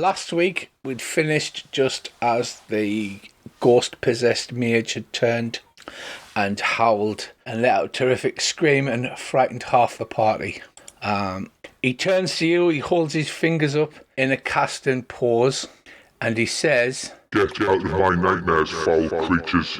Last week, we'd finished just as the ghost-possessed mage had turned and howled and let out a terrific scream and frightened half the party. He turns to you, he holds his fingers up in a casting pose, and he says, "Get out of my nightmares, foul creatures.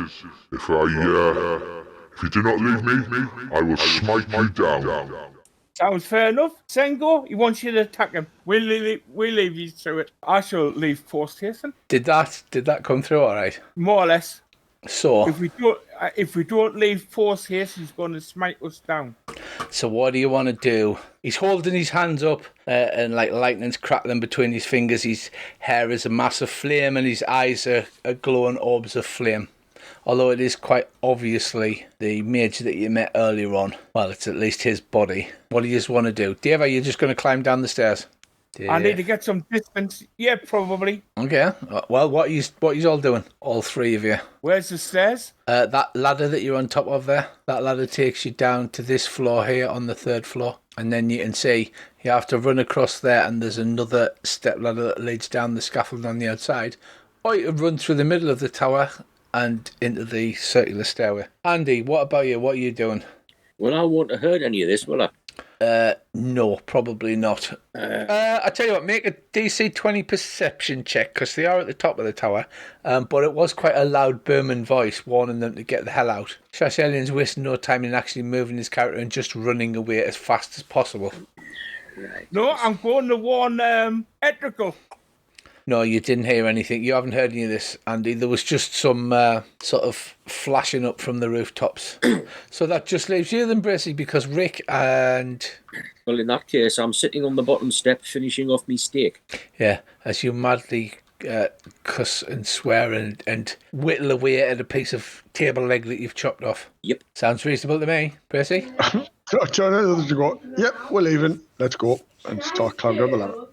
If you do not leave me, I will smite you down." Sounds fair enough. Sengo, he wants you to attack him. We'll leave you to it. I shall leave post hasten. Did that come through all right? More or less. So if we don't leave post haste, he's going to smite us down. So what do you want to do? He's holding his hands up and like lightning's crackling between his fingers. His hair is a mass of flame and his eyes are glowing orbs of flame. Although it is quite obviously the mage that you met earlier on. Well, it's at least his body. What do you just want to do? Dave, are you just going to climb down the stairs? I need to get some distance. Yeah, probably. Okay. Well, what are you all doing? All three of you. Where's the stairs? That ladder that you're on top of there. That ladder takes you down to this floor here on the 3rd floor. And then you can see you have to run across there and there's another step ladder that leads down the scaffold on the outside. Or you can run through the middle of the tower and into the circular stairway. Andy, what about you? What are you doing? Well, I won't have heard any of this, will I? No, probably not. I tell you what, make a DC 20 perception check, because they are at the top of the tower, but it was quite a loud booming voice warning them to get the hell out. Shashelian's wasting no time in actually moving his character and just running away as fast as possible. Right. No, I'm going to warn Etrical. No, you didn't hear anything. You haven't heard any of this, Andy. There was just some sort of flashing up from the rooftops. So that just leaves you then, Bracey, because Rick and... Well, in that case, I'm sitting on the bottom step finishing off me steak. Yeah, as you madly cuss and swear and whittle away at a piece of table leg that you've chopped off. Yep. Sounds reasonable to me, Bracey. Turn it to go, yep, we're leaving. Let's go. And start climbing up the ladder.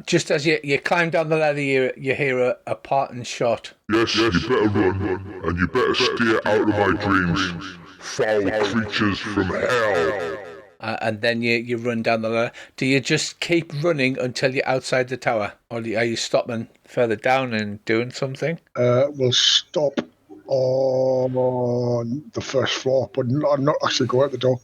Just as you climb down the ladder, you hear a parting shot. Yes, you better run, and you better stay out of my dreams, foul creatures from hell. And then you run down the ladder. Do you just keep running until you're outside the tower? Or are you stopping further down and doing something? We'll stop on the 1st floor, but not actually go out the door.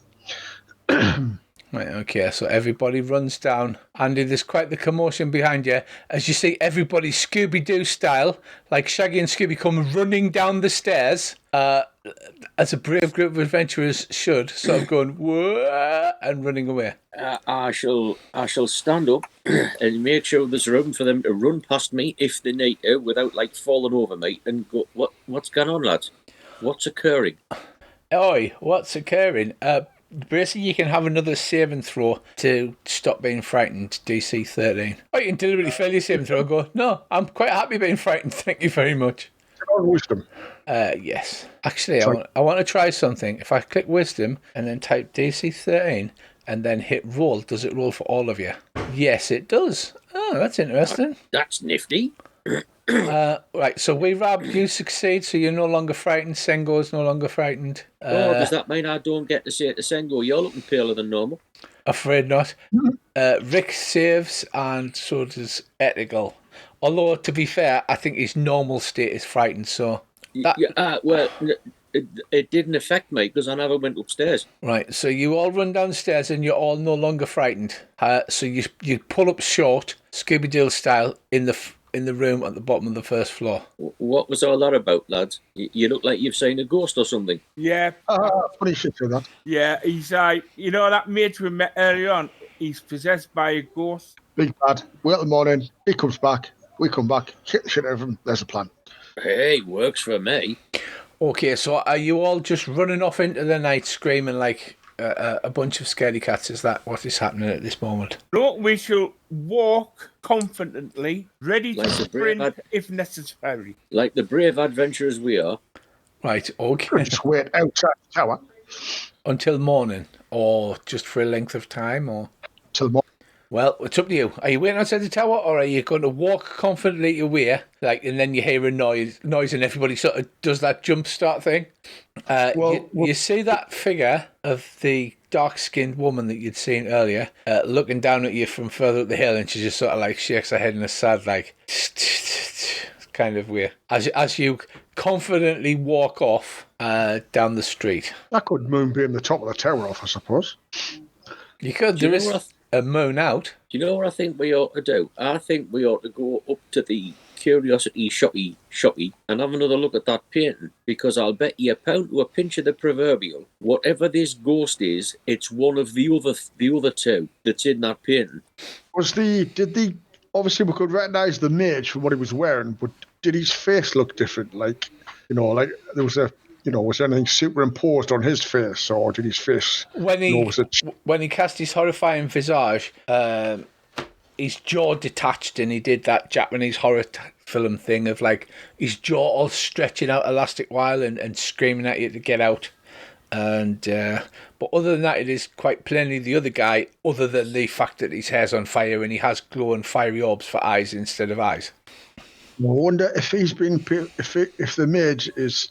Right, okay, so everybody runs down. Andy, there's quite the commotion behind you as you see everybody Scooby-Doo style, like Shaggy and Scooby, come running down the stairs, as a brave group of adventurers should, sort of going, whoa, and running away. I shall stand up and make sure there's room for them to run past me if they need to without, like, falling over me and go, what's going on, lads? What's occurring? Oi, what's occurring? Basically, you can have another saving throw to stop being frightened, DC 13. Or you can deliberately fail your saving throw and go, no, I'm quite happy being frightened, thank you very much. Wisdom. Yes. Actually, I want to try something. If I click Wisdom and then type DC 13 and then hit roll, does it roll for all of you? Yes, it does. Oh, that's interesting. That's nifty. Right, so Weerab, you succeed, so you're no longer frightened. Sengo's no longer frightened. Does that mean I don't get to say to Sengo, you're looking paler than normal? Afraid not. Rick saves, and so does Etigal. Although, to be fair, I think his normal state is frightened, so... Well, it didn't affect me because I never went upstairs. Right, so you all run downstairs and you're all no longer frightened. So you pull up short, Scooby-Doo style, in the room at the bottom of the 1st floor. What was all that about, lads? You look like you've seen a ghost or something. Yeah. Funny shit for that. Yeah, he's you know that mate we met earlier on? He's possessed by a ghost. Big bad. Wait till the morning. He comes back. We come back. Shit the shit out of him. There's a plan. Hey, works for me. Okay, so are you all just running off into the night screaming like a bunch of scaredy cats? Is that what is happening at this moment? No, we shall walk confidently, ready to sprint if necessary. Like the brave adventurers we are. Right, okay. Just wait outside the tower. Until morning, or just for a length of time, or... Till morning. Well, it's up to you. Are you waiting outside the tower, or are you going to walk confidently away, and then you hear a noise and everybody sort of does that jump start thing? You see that figure of the dark-skinned woman that you'd seen earlier, looking down at you from further up the hill, and she just sort of like shakes her head in a sad, like, kind of way. As you confidently walk off down the street. That could moonbeam the top of the tower off, I suppose. You could. There is a moon out. Do you know what I think we ought to do? I think we ought to go up to the Curiosity shoppy and have another look at that painting, because I'll bet you £1 to a pinch of the proverbial, whatever this ghost is, it's one of the other two that's in that painting. Obviously we could recognise the mage from what he was wearing, but did his face look different? Like, like there was was anything superimposed on his face, or did his face... When he cast his horrifying visage, his jaw detached, and he did that Japanese horror film thing of like his jaw all stretching out elastic while and screaming at you to get out. And but other than that, it is quite plainly the other guy, other than the fact that his hair's on fire and he has glowing fiery orbs for eyes instead of eyes. I wonder if he's been if the mage is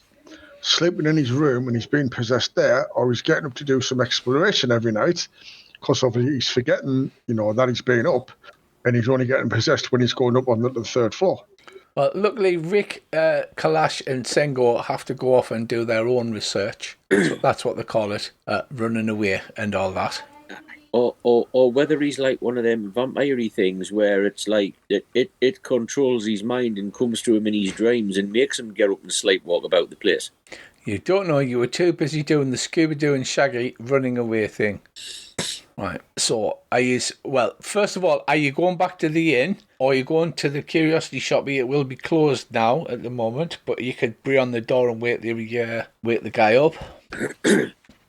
sleeping in his room and he's being possessed there, or he's getting up to do some exploration every night, because obviously he's forgetting, that he's been up, and he's only getting possessed when he's going up on the third floor. Well, luckily, Rick, Kalash and Sengo have to go off and do their own research. That's what they call it, running away and all that. Or whether he's like one of them vampire-y things where it's like it controls his mind and comes to him in his dreams and makes him get up and sleepwalk about the place. You don't know, you were too busy doing the Scooby-Doo and Shaggy running away thing. Right, so first of all, are you going back to the inn, or are you going to the Curiosity Shop? It will be closed now at the moment, but you could be on the door and wait the guy up.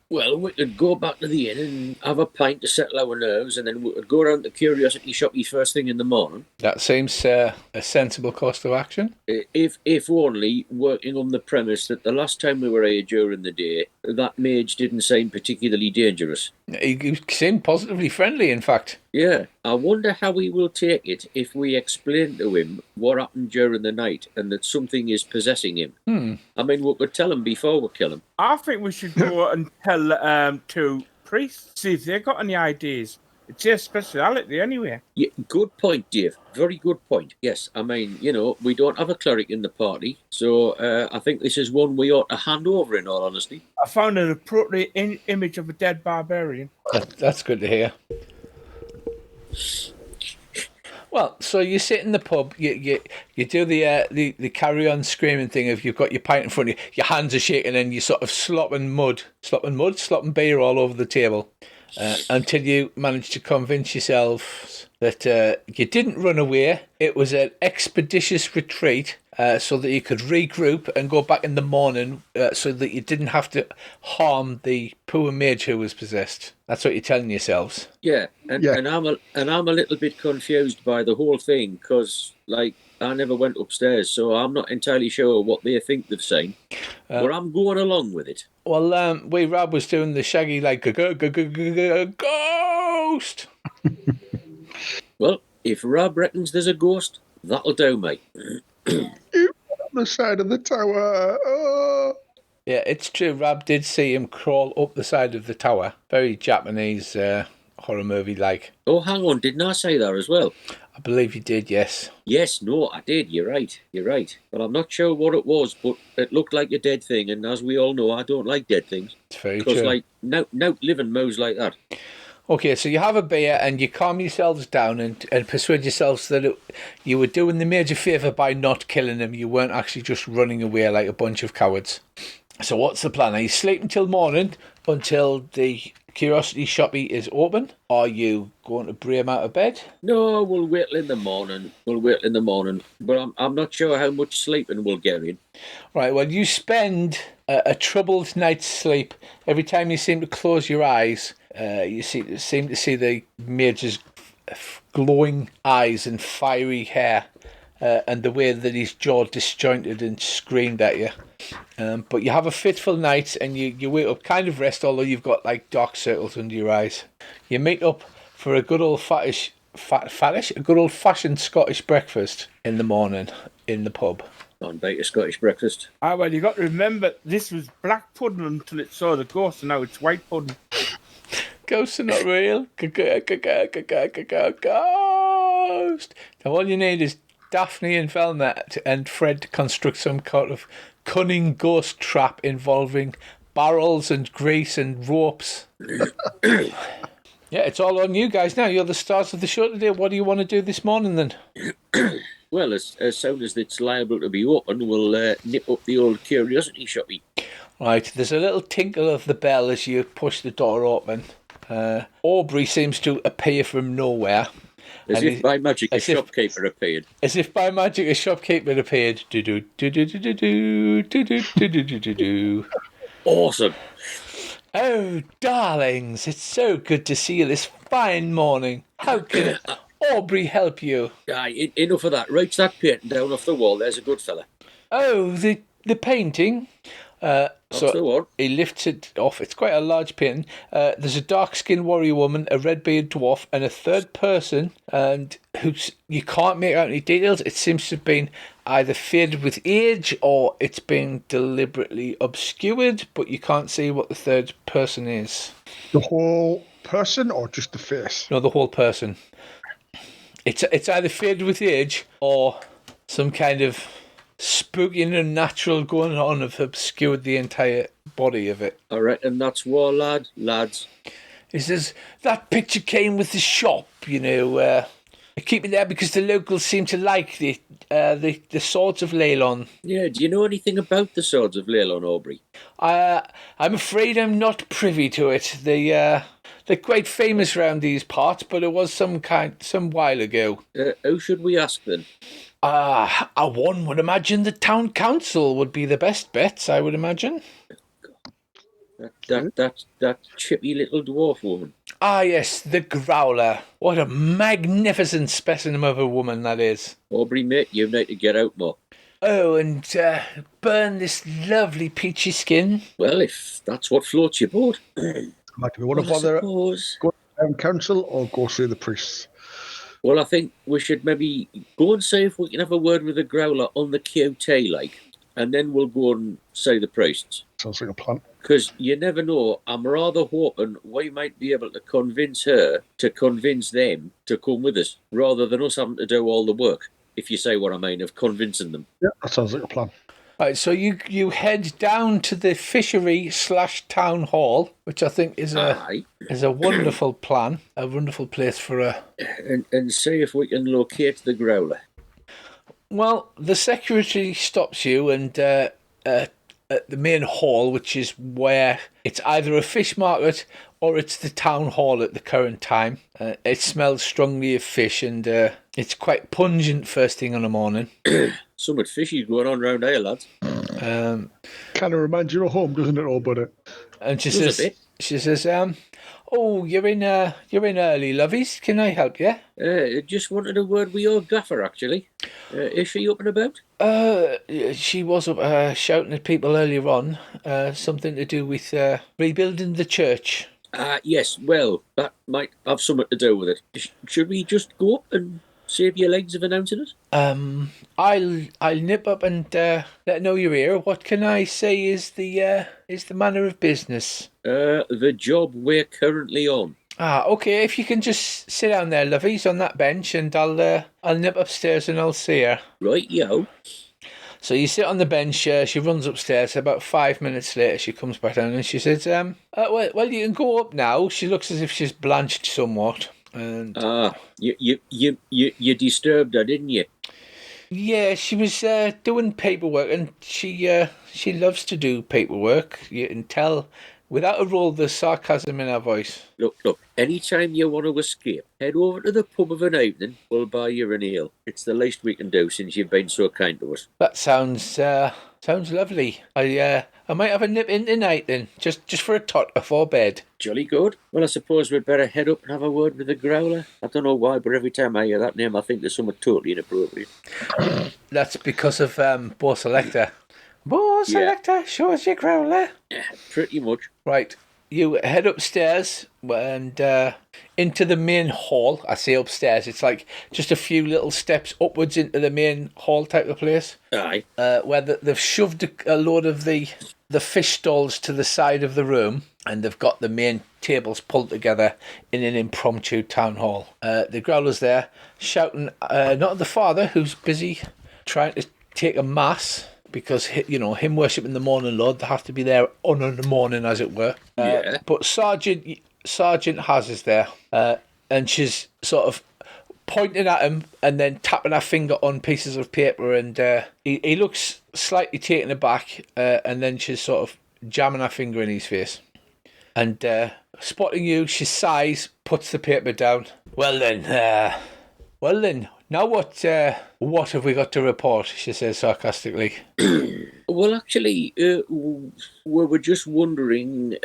Well, we could go back to the inn and have a pint to settle our nerves, and then we could go around to Curiosity Shoppy first thing in the morning. That seems a sensible course of action. If only working on the premise that the last time we were here during the day, that mage didn't seem particularly dangerous. He seemed positively friendly, in fact. Yeah, I wonder how he will take it if we explain to him what happened during the night and that something is possessing him. I mean, we could tell him before we kill him. I think we should go and tell two priests, see if they've got any ideas. It's their speciality anyway. Yeah, good point, Dave. Very good point. Yes, I mean, we don't have a cleric in the party, so I think this is one we ought to hand over, in all honesty. I found an appropriate image of a dead barbarian. That's good to hear. Well, so you sit in the pub, you do the carry on screaming thing of you've got your pint in front of you, your hands are shaking, and you sort of slopping beer all over the table, until you manage to convince yourselves that you didn't run away. It was an expeditious retreat, so that you could regroup and go back in the morning, so that you didn't have to harm the poor mage who was possessed. That's what you're telling yourselves. Yeah, and I'm a little bit confused by the whole thing, because I never went upstairs, so I'm not entirely sure what they think they've seen. But I'm going along with it. Well, Rob was doing the Shaggy ghost. Well, if Rob reckons there's a ghost, that'll do, mate. On the side of the tower. Oh. Yeah, it's true. Rob did see him crawl up the side of the tower. Very Japanese horror movie like. Oh, hang on. Didn't I say that as well? I believe you did, yes. Yes, no, I did. You're right. But I'm not sure what it was, but it looked like a dead thing. And as we all know, I don't like dead things. It's very true. Because, no living moves like that. Okay, so you have a beer and you calm yourselves down and persuade yourselves that you were doing the major favour by not killing him. You weren't actually just running away like a bunch of cowards. So what's the plan? Are you sleeping till morning until the Curiosity Shoppy is open? Are you going to bring him out of bed? No, we'll wait till in the morning. But I'm not sure how much sleeping we'll get in. Right, well, you spend a troubled night's sleep. Every time you seem to close your eyes, you seem to see the mage's glowing eyes and fiery hair, and the way that his jaw disjointed and screamed at you. But you have a fitful night and you wake up kind of rest, although you've got like dark circles under your eyes. You meet up for a good old fashioned Scottish breakfast in the morning in the pub. On bite a Scottish breakfast. Well, you got to remember this was black pudding until it saw the ghost, and now it's white pudding. Ghosts are not real. Ghost. Now all you need is Daphne and Velma and Fred to construct some kind of cunning ghost trap involving barrels and grease and ropes. Yeah, it's all on you guys now. You're the stars of the show today. What do you want to do this morning then? Well, as soon as it's liable to be open, we'll nip up the old curiosity shoppy. Right, there's a little tinkle of the bell as you push the door open. Aubrey seems to appear from nowhere. As if by magic a shopkeeper appeared. As if by magic a shopkeeper appeared. Do-do-do-do-do-do-do-do-do-do-do-do. Awesome. Oh, darlings, it's so good to see you this fine morning. How can Aubrey help you? Aye, enough of that. Write that painting down off the wall. There's a good fella. Oh, the painting. So the one. He lifts it off. It's quite a large painting. There's a dark-skinned warrior woman, a red-bearded dwarf, and a third person, and you can't make out any details. It seems to have been either faded with age or it's been deliberately obscured, but you can't see what the third person is. The whole person or just the face? No, the whole person. It's either faded with age or some kind of spooky and unnatural going on have obscured the entire body of it. I reckon that's war, lads. He says, that picture came with the shop, you know. I keep it there because the locals seem to like the Swords of Lelone. Yeah, do you know anything about the Swords of Lelone, Aubrey? I'm afraid I'm not privy to it. They're quite famous around these parts, but it was some while ago. Who should we ask then? One would imagine the town council would be the best bets, I would imagine. That chippy little dwarf woman. Ah, yes, the Growler. What a magnificent specimen of a woman that is. Aubrey, mate, you need to get out more. Oh, and burn this lovely peachy skin. Well, if that's what floats your boat. Like, do we want to bother go to the town council or go see the priests? Well, I think we should maybe go and see if we can have a word with the Growler on the QT, like, and then we'll go and see the priests. Sounds like a plan. Because you never know, I'm rather hoping we might be able to convince her to convince them to come with us, rather than us having to do all the work, if you say what I mean, of convincing them. Yeah, that sounds like a plan. Right, so you head down to the fishery/town hall, which I think is a wonderful plan, a wonderful place for a... And see if we can locate the Growler. Well, the secretary stops you and at the main hall, which is where it's either a fish market or it's the town hall at the current time. It smells strongly of fish and it's quite pungent first thing in the morning. Something fishy going on round here, lads. Kind of reminds you of home, doesn't it, old buddy? And she says, oh, you're in early, lovies. Can I help you? Just wanted a word with your gaffer, actually. Is she up and about? She was up shouting at people earlier on. Something to do with rebuilding the church. Yes, well, that might have something to do with it. Should we just go up and save your legs of announcing it? I'll nip up and let her know you're here. What can I say is the manner of business? The job we're currently on. Okay. If you can just sit down there, lovies, on that bench, and I'll nip upstairs and I'll see her. Right, yo. So you sit on the bench. She runs upstairs. About 5 minutes later, she comes back down and she says, well, you can go up now. She looks as if she's blanched somewhat. And you disturbed her, didn't you? Yeah, she was doing paperwork, and she loves to do paperwork. You can tell without a roll the sarcasm in her voice. Look, anytime you want to escape, head over to the pub of an evening, we'll buy you an ale. It's the least we can do since you've been so kind to us. That sounds lovely. I might have a nip in tonight then, just for a tot before bed. Jolly good. Well, I suppose we'd better head up and have a word with the Growler. I don't know why, but every time I hear that name, I think there's something totally inappropriate. That's because of Bo Selector. Bo Selector, show us your Growler. Yeah, pretty much. Right, you head upstairs and into the main hall. I say upstairs, it's like just a few little steps upwards into the main hall type of place. Aye. Where they've shoved a load of the the fish stalls to the side of the room, and they've got the main tables pulled together in an impromptu town hall. The Growler's there, shouting not at the father, who's busy trying to take a mass, because, you know, him worshipping the morning lord, they have to be there on the morning, as it were. Yeah. But Sergeant Haz is there, and she's sort of pointing at him and then tapping her finger on pieces of paper, and he looks slightly taken aback, and then she's sort of jamming her finger in his face. And spotting you, she sighs, puts the paper down. Well then, now what have we got to report? She says sarcastically. Well, actually, we were just wondering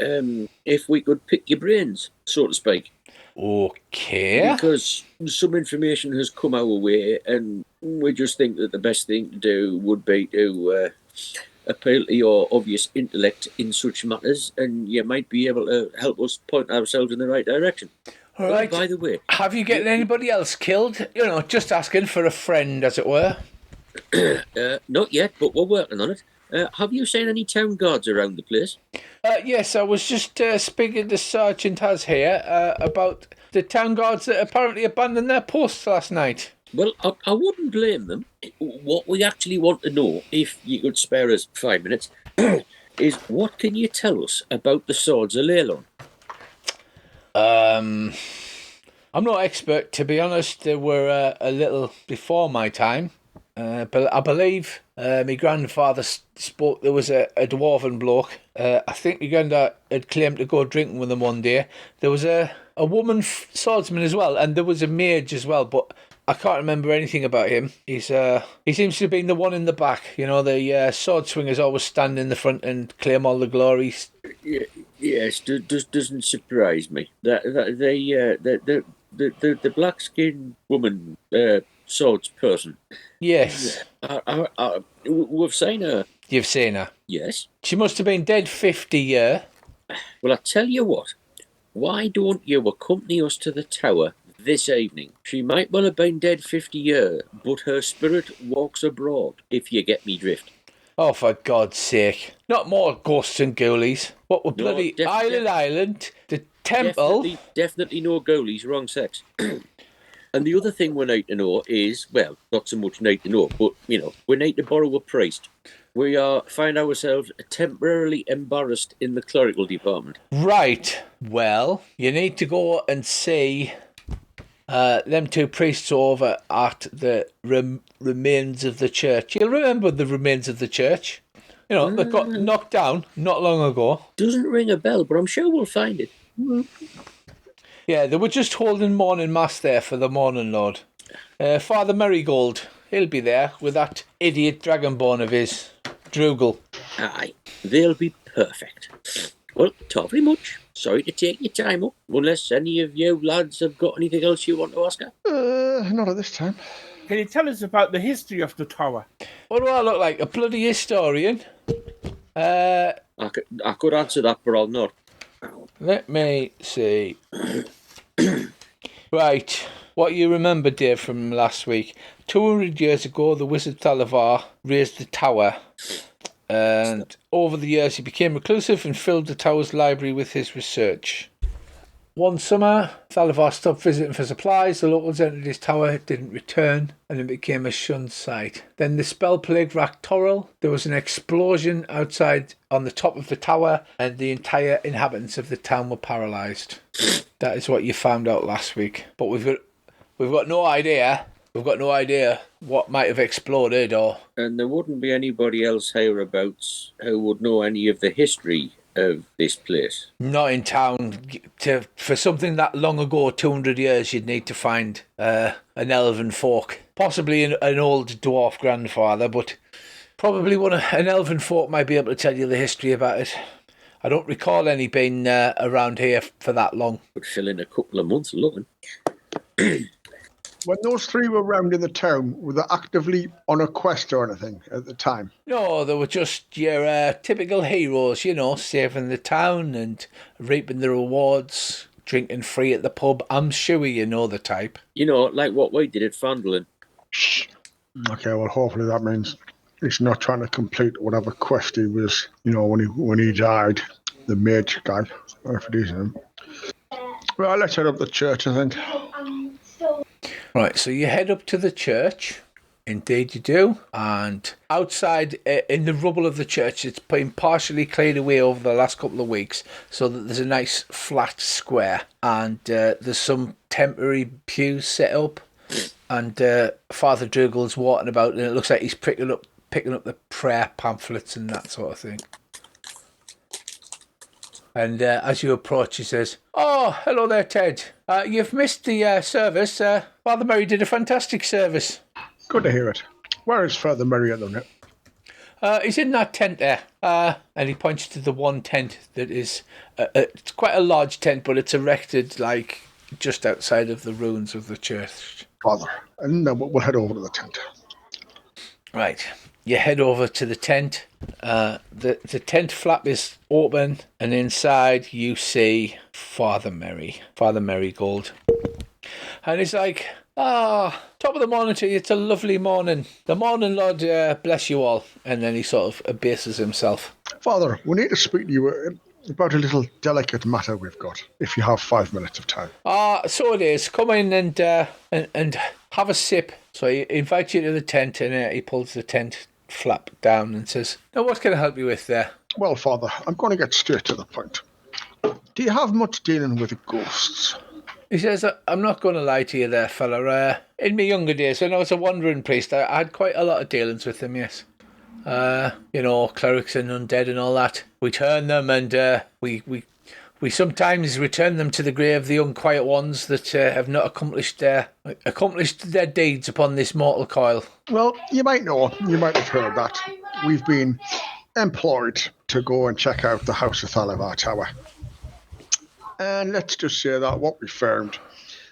if we could pick your brains, so to speak. Okay. Because some information has come our way, and we just think that the best thing to do would be to appeal to your obvious intellect in such matters, and you might be able to help us point ourselves in the right direction. All right. By the way, have you getting anybody else killed? You know, just asking for a friend, as it were. not yet, but we're working on it. Have you seen any town guards around the place? Yes, I was just speaking to Sergeant Haz here about the town guards that apparently abandoned their posts last night. Well, I wouldn't blame them. What we actually want to know, if you could spare us 5 minutes, is what can you tell us about the Swords of Lelone? I'm not expert, to be honest. They were a little before my time. But I believe my grandfather spoke. There was a dwarven bloke. I think my granddad had claimed to go drinking with him one day. There was a woman swordsman as well, and there was a mage as well, but I can't remember anything about him. He seems to have been the one in the back. You know, the sword swingers always stand in the front and claim all the glories. Yes, doesn't surprise me. The black skinned woman swords person. Yes. We've seen her. You've seen her? Yes. She must have been dead 50 years. Well, I tell you what. Why don't you accompany us to the tower this evening? She might well have been dead 50 years, but her spirit walks abroad, if you get me drift. Oh, for God's sake. Not more ghosts and ghoulies. What were bloody Island, the temple? Definitely no ghoulies, wrong sex. And the other thing we need to know is, well, not so much need to know, but, you know, we need to borrow a priest. We find ourselves temporarily embarrassed in the clerical department. Right. Well, you need to go and see them two priests over at the remains of the church. You'll remember the remains of the church. You know, they got knocked down not long ago. Doesn't ring a bell, but I'm sure we'll find it. Yeah, they were just holding morning mass there for the morning lord. Father Marigold, he'll be there with that idiot dragonborn of his, Droogle. Aye, they'll be perfect. Well, not very much. Sorry to take your time up, unless any of you lads have got anything else you want to ask her. Not at this time. Can you tell us about the history of the tower? What do I look like? A bloody historian? I could answer that, but I'll not. Let me see. Right. What you remember, Dave, from last week. 200 years ago, the wizard Thalavar raised the tower. And over the years, he became reclusive and filled the tower's library with his research. One summer, Thalavar stopped visiting for supplies. The locals entered his tower, didn't return, and it became a shunned sight. Then the spell plague racked Toril. There was an explosion outside on the top of the tower, and the entire inhabitants of the town were paralysed. That is what you found out last week. But we've got no idea. We've got no idea what might have exploded or... And there wouldn't be anybody else hereabouts who would know any of the history of this place. Not in town. For something that long ago, 200 years, you'd need to find an elven folk. Possibly an old dwarf grandfather, but probably an elven folk might be able to tell you the history about it. I don't recall any being around here for that long. Would fill in a couple of months looking. When those three were round in the town, were they actively on a quest or anything at the time? No, they were just your typical heroes, you know, saving the town and reaping the rewards, drinking free at the pub. I'm sure you know the type. You know, like what we did at Fandolin. Okay, well, hopefully that means he's not trying to complete whatever quest he was, when he died, the mage guy, whatever it is. Well, let's head up the church, I think. Right, so you head up to the church. Indeed you do. And outside, in the rubble of the church, it's been partially cleared away over the last couple of weeks, so that there's a nice flat square. And there's some temporary pews set up. And Father Dougal's walking about, and it looks like he's picking up the prayer pamphlets and that sort of thing. And as you approach, he says, "Oh, hello there, Ted. You've missed the service. Father Murray did a fantastic service." Good to hear it. Where is Father Murray at the minute? He's in that tent there. And he points to the one tent that is... it's quite a large tent, but it's erected, like, just outside of the ruins of the church. Father. And then we'll head over to the tent. Right. You head over to the tent. The tent flap is open, and inside you see Father Marigold. And he's like, top of the morning to you. It's a lovely morning. The morning, Lord, bless you all. And then he sort of abases himself. Father, we need to speak to you about a little delicate matter we've got, if you have 5 minutes of time. So it is. Come in and have a sip. So he invites you to the tent, and he pulls the tent flap down and says, "Now, what can I help you with there?" Well, Father, I'm going to get straight to the point. Do you have much dealing with ghosts? He says, "I'm not going to lie to you there, fella. In my younger days, when I was a wandering priest, I had quite a lot of dealings with them, yes. Clerics and undead and all that. We turn them, and we sometimes return them to the grave, the unquiet ones that have not accomplished their deeds upon this mortal coil." Well, you might have heard that. We've been employed to go and check out the House of Thalavar Tower. And let's just say that what we found,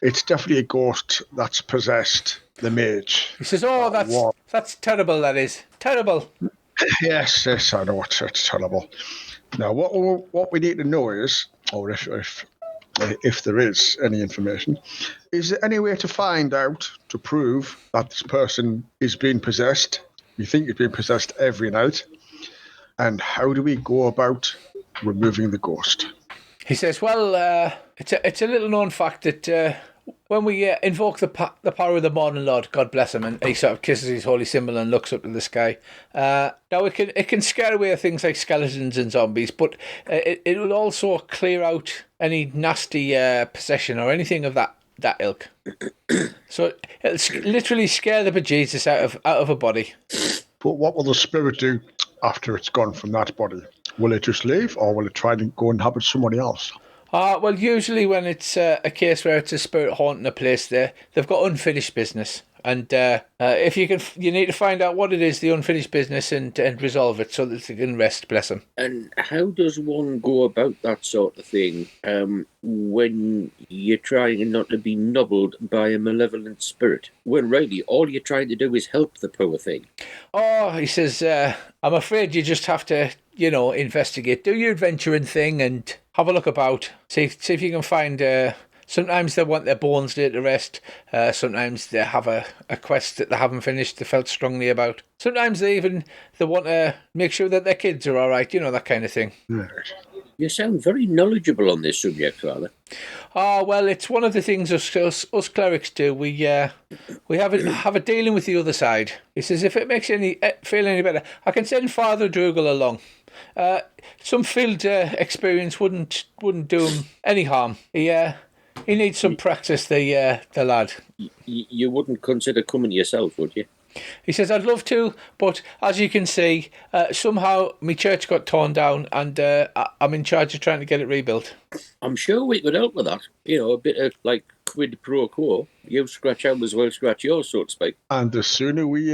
it's definitely a ghost that's possessed the mage. He says, "Oh, that's terrible, that is. Terrible." Yes, I know it's terrible. Now, what we need to know is, or if there is any information, is there any way to find out, to prove that this person is being possessed? We think he's being possessed every night. And how do we go about removing the ghost? He says, "Well, it's a little known fact that when we invoke the power of the Morning Lord, God bless him," and he sort of kisses his holy symbol and looks up to the sky. Now it can scare away things like skeletons and zombies, but it will also clear out any nasty possession or anything of that ilk. So it'll literally scare the bejesus out of a body. But what will the spirit do after it's gone from that body? Will it just leave, or will it try to go and inhabit somebody else? Well, usually when it's a case where it's a spirit haunting a place, they've got unfinished business. And if you need to find out what it is, the unfinished business, and resolve it so that they can rest, bless them. And how does one go about that sort of thing when you're trying not to be nobbled by a malevolent spirit? When really all you're trying to do is help the poor thing. Oh, he says, "I'm afraid you just have to, investigate. Do your adventuring thing and have a look about. See if you can find... sometimes they want their bones laid to rest. Sometimes they have a quest that they haven't finished, they felt strongly about. Sometimes they want to make sure that their kids are all right, that kind of thing." Right. You sound very knowledgeable on this subject, Father. Well, it's one of the things us clerics do. We have a dealing with the other side. He says, if it makes you feel any better, I can send Father Dougal along. Some field experience wouldn't do him any harm. He needs some practice, the lad. You wouldn't consider coming yourself, would you? He says, "I'd love to, but as you can see, somehow my church got torn down, and I'm in charge of trying to get it rebuilt." I'm sure we could help with that. A bit of, like, quid pro quo. You scratch out as well scratch yours, so to speak. And the sooner we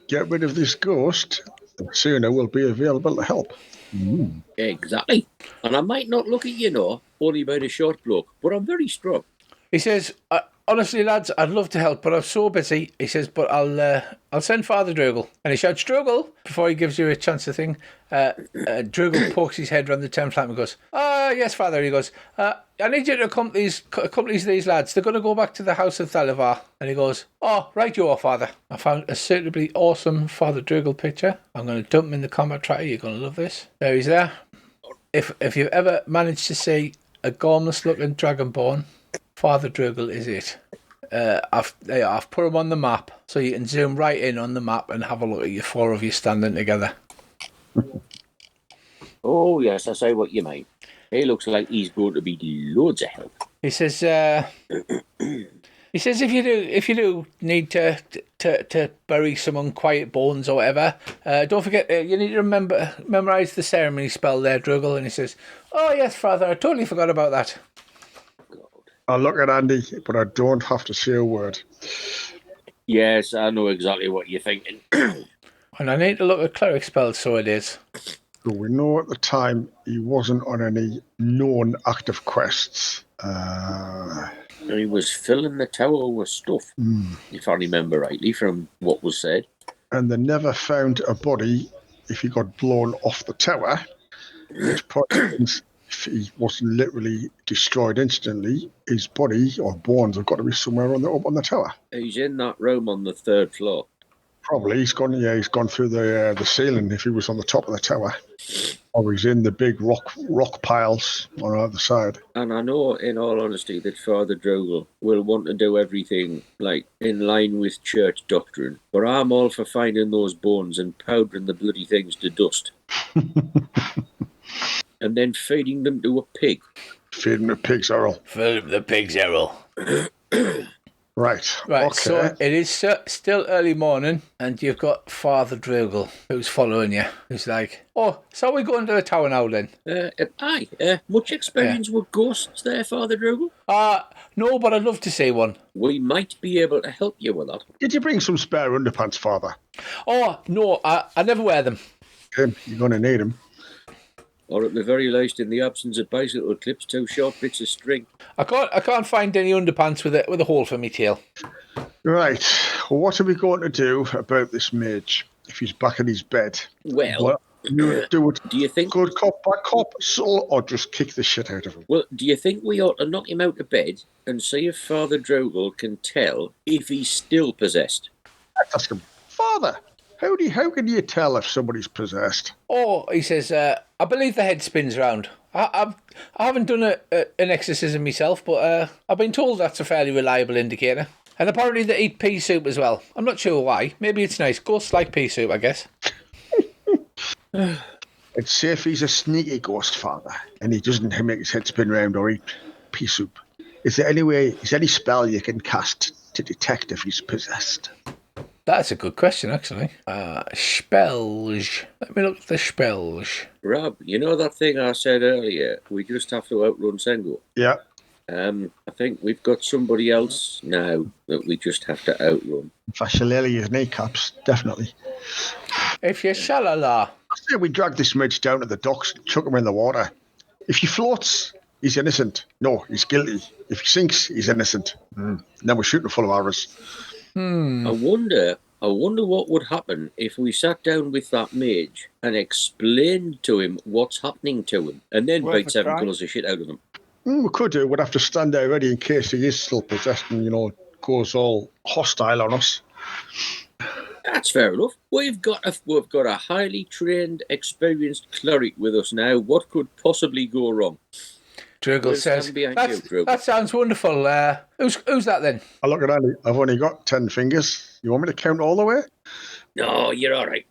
get rid of this ghost, the sooner we'll be available to help. Mm. Exactly. And I might not look at you, only about a short bloke, but I'm very strong. He says, honestly, lads, I'd love to help, but I'm so busy. He says, but I'll send Father Drugel. And he shouts, Drugel, before he gives you a chance to think. Drugel pokes his head round the tent flap and goes, yes, Father. He goes, I need you to accompany these lads. They're going to go back to the house of Thalivar. And he goes, oh, right you are, Father. I found a suitably awesome Father Drugel picture. I'm going to dump him in the combat tracker. You're going to love this. There he's there. If you've ever managed to see a gormless-looking dragonborn, Father Drugel is it. I've put him on the map, so you can zoom right in on the map and have a look at you four of you standing together. Oh, yes, I say what you mean. He looks like he's going to be loads of help. He says, if you do need to bury some unquiet bones or whatever, don't forget you need to memorize the ceremony spell there, Drugel. And he says, oh yes, Father, I totally forgot about that. I look at Andy, but I don't have to say a word. Yes, I know exactly what you're thinking. And I need to look at cleric spells, so it is. So we know at the time he wasn't on any known active quests. He was filling the tower with stuff, if I remember rightly from what was said. And they never found a body if he got blown off the tower, which probably means if he wasn't literally destroyed instantly, his body or bones have got to be somewhere up on the tower. He's in that room on the 3rd floor. Probably he's gone through the ceiling if he was on the top of the tower, or he's in the big rock piles on either side. And I know, in all honesty, that Father Drogel will want to do everything like in line with church doctrine. But I'm all for finding those bones and powdering the bloody things to dust, and then feeding them to a pig. Feeding the pigs, Errol. Feed the pigs, Errol. Right. Okay. So it is still early morning, and you've got Father Drugel who's following you. Who's like, oh, so we're going to the tower now then? Much experience with ghosts there, Father Drogel? No, but I'd love to see one. We might be able to help you with that. Did you bring some spare underpants, Father? Oh, no, I never wear them. You're going to need them. Or at the very least, in the absence of bicycle clips, 2 short bits of string. I can't find any underpants with a hole for me tail. Right. Well, what are we going to do about this mage if he's back in his bed? Well, do you think good cop, bad cop, subtle, or just kick the shit out of him? Well, do you think we ought to knock him out of bed and see if Father Drogel can tell if he's still possessed? Let's ask him, Father, how can you tell if somebody's possessed? Oh, he says, I believe the head spins round. I haven't done an exorcism myself, but I've been told that's a fairly reliable indicator. And apparently they eat pea soup as well. I'm not sure why. Maybe it's nice. Ghosts like pea soup, I guess. It's say if he's a sneaky ghost, Father, and he doesn't make his head spin round or eat pea soup. Is there any spell you can cast to detect if he's possessed? That's a good question, actually. Spells. Let me look at the spells. Rob, you know that thing I said earlier? We just have to outrun Sengo. Yeah. I think we've got somebody else now that we just have to outrun. Fashilelia's kneecaps, definitely. If you shalala. I say we drag this mage down to the docks and chuck him in the water. If he floats, he's innocent. No, he's guilty. If he sinks, he's innocent. And then we're shooting full of arrows. I wonder what would happen if we sat down with that mage and explained to him what's happening to him, and then beat 7 colours of shit out of him. We could do. We'd have to stand there ready in case he is still possessed and, goes all hostile on us. That's fair enough. We've got a highly trained, experienced cleric with us now. What could possibly go wrong? Drugel says, that sounds wonderful. Who's that then? I look at Andy. I've only got 10 fingers. You want me to count all the way? No, you're all right.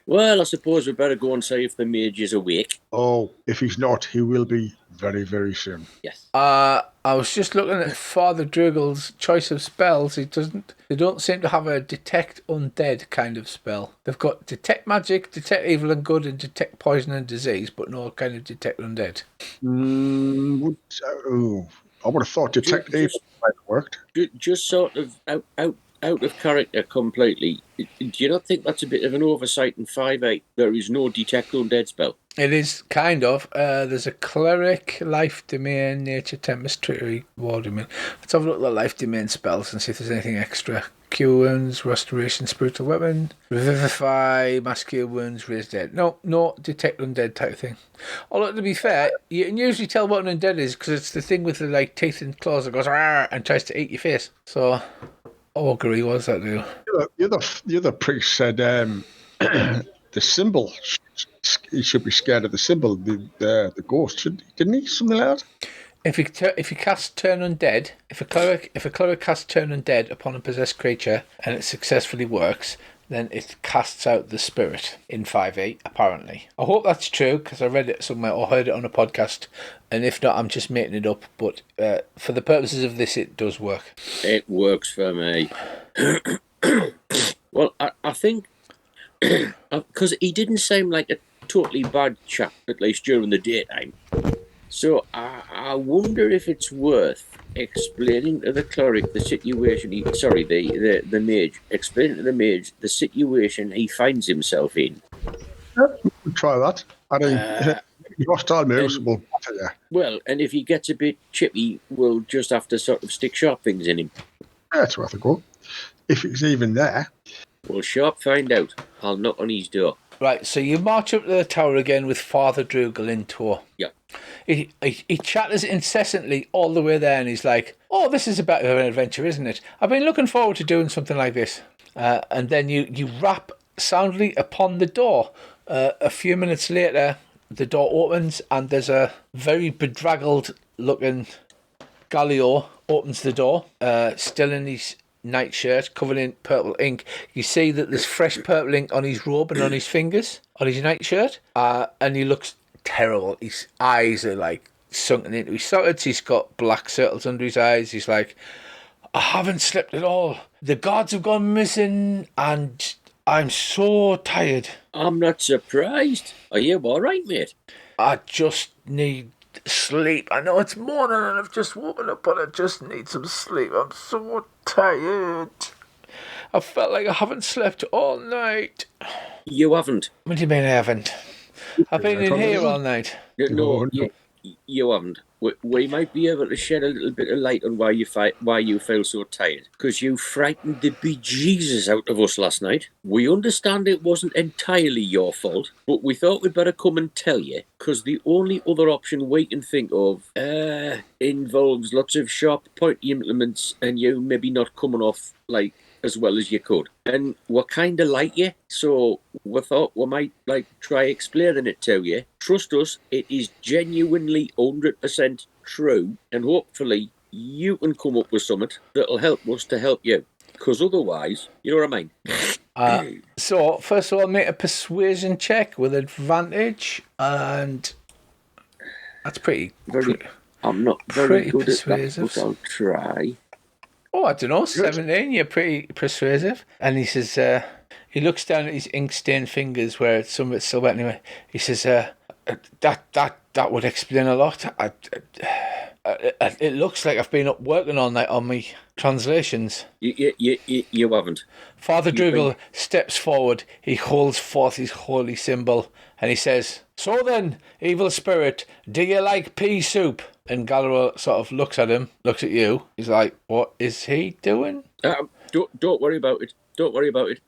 Well, I suppose we better go and see if the mage is awake. Oh, if he's not, he will be very, very soon. Yes. I was just looking at Father Drugel's choice of spells. They don't seem to have a detect undead kind of spell. They've got detect magic, detect evil and good, and detect poison and disease, but no kind of detect undead. I would have thought detect evil might have worked. Just sort of out of character completely. Do you not think that's a bit of an oversight in 5.8? There is no detect undead spell. It is kind of. There's a cleric, life domain, nature, tempest, trickery, war domain. Let's have a look at the life domain spells and see if there's anything extra. Cure wounds, restoration, spiritual weapon, revivify, mass cure wounds, raise dead. No, detect undead type thing. Although to be fair, you can usually tell what an undead is because it's the thing with the like teeth and claws that goes "Arr!" and tries to eat your face. So, augury, what does that do? The other priest said the symbol. He should be scared of the symbol, the ghost, didn't he? Something like that. If you cast Turn Undead, if a cleric casts Turn Undead upon a possessed creature and it successfully works, then it casts out the spirit in 5.8, apparently. I hope that's true, because I read it somewhere or heard it on a podcast, and if not, I'm just making it up, but for the purposes of this, it does work. It works for me. Well, I think, because he didn't seem like a totally bad chap, at least during the daytime. So I wonder if it's worth explaining to the cleric the situation. The mage. Explaining to the mage the situation he finds himself in. We'll try that. I mean, hostile moves will matter, yeah. Well, and if he gets a bit chippy, we'll just have to sort of stick sharp things in him. That's worth a go. If he's even there. We'll sharp find out. I'll knock on his door. Right, so you march up to the tower again with Father Droogle in tow. Yeah. He chatters incessantly all the way there, and he's like, "Oh, this is a bit of an adventure, isn't it? I've been looking forward to doing something like this." And then you rap soundly upon the door. A few minutes later, the door opens, and there's a very bedraggled-looking Galio opens the door, still in his nightshirt, covered in purple ink. You see that there's fresh purple ink on his robe and on his fingers, on his nightshirt, and he looks terrible. His eyes are like sunken into his sockets. He's got black circles under his eyes. He's like, "I haven't slept at all. The gods have gone missing, and I'm so tired." I'm not surprised. Are you all right, mate? "I just need sleep. I know it's morning and I've just woken up, but I just need some sleep. I'm so tired. I felt like I haven't slept all night." You haven't. What do you mean I haven't? I've been in here all night. No. You haven't. We might be able to shed a little bit of light on why you feel so tired. Because you frightened the bejesus out of us last night. We understand it wasn't entirely your fault, but we thought we'd better come and tell you, because the only other option we can think of involves lots of sharp, pointy implements, and you maybe not coming off like as well as you could. And we're kind of like you, so we thought we might try explaining it to you. Trust us, it is genuinely 100% true, and hopefully you can come up with something that'll help us to help you. Because otherwise, you know what I mean? So, first of all, make a persuasion check with advantage, and that's pretty... I'm not very good persuasive. at that, but I'll try. Oh, I don't know, 17, you're pretty persuasive. And he says, he looks down at his ink-stained fingers where some of it's still wet anyway. He says, that would explain a lot. It looks like I've been up working all night on my translations. You haven't. Father Droogle steps forward. He holds forth his holy symbol, and he says, "So then, evil spirit, do you like pea soup?" And Gallo sort of looks at him, looks at you. He's like, "What is he doing?" Don't worry about it. Don't worry about it.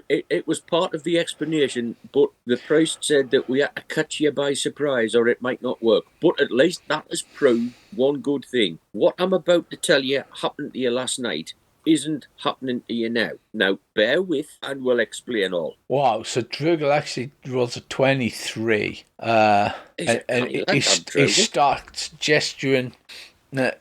It was part of the explanation, but the priest said that we had to catch you by surprise or it might not work. But at least that has proved one good thing. What I'm about to tell you happened to you last night isn't happening to you now. Now, bear with and we'll explain all. Wow, so Droogle actually rolls a 23. And he starts gesturing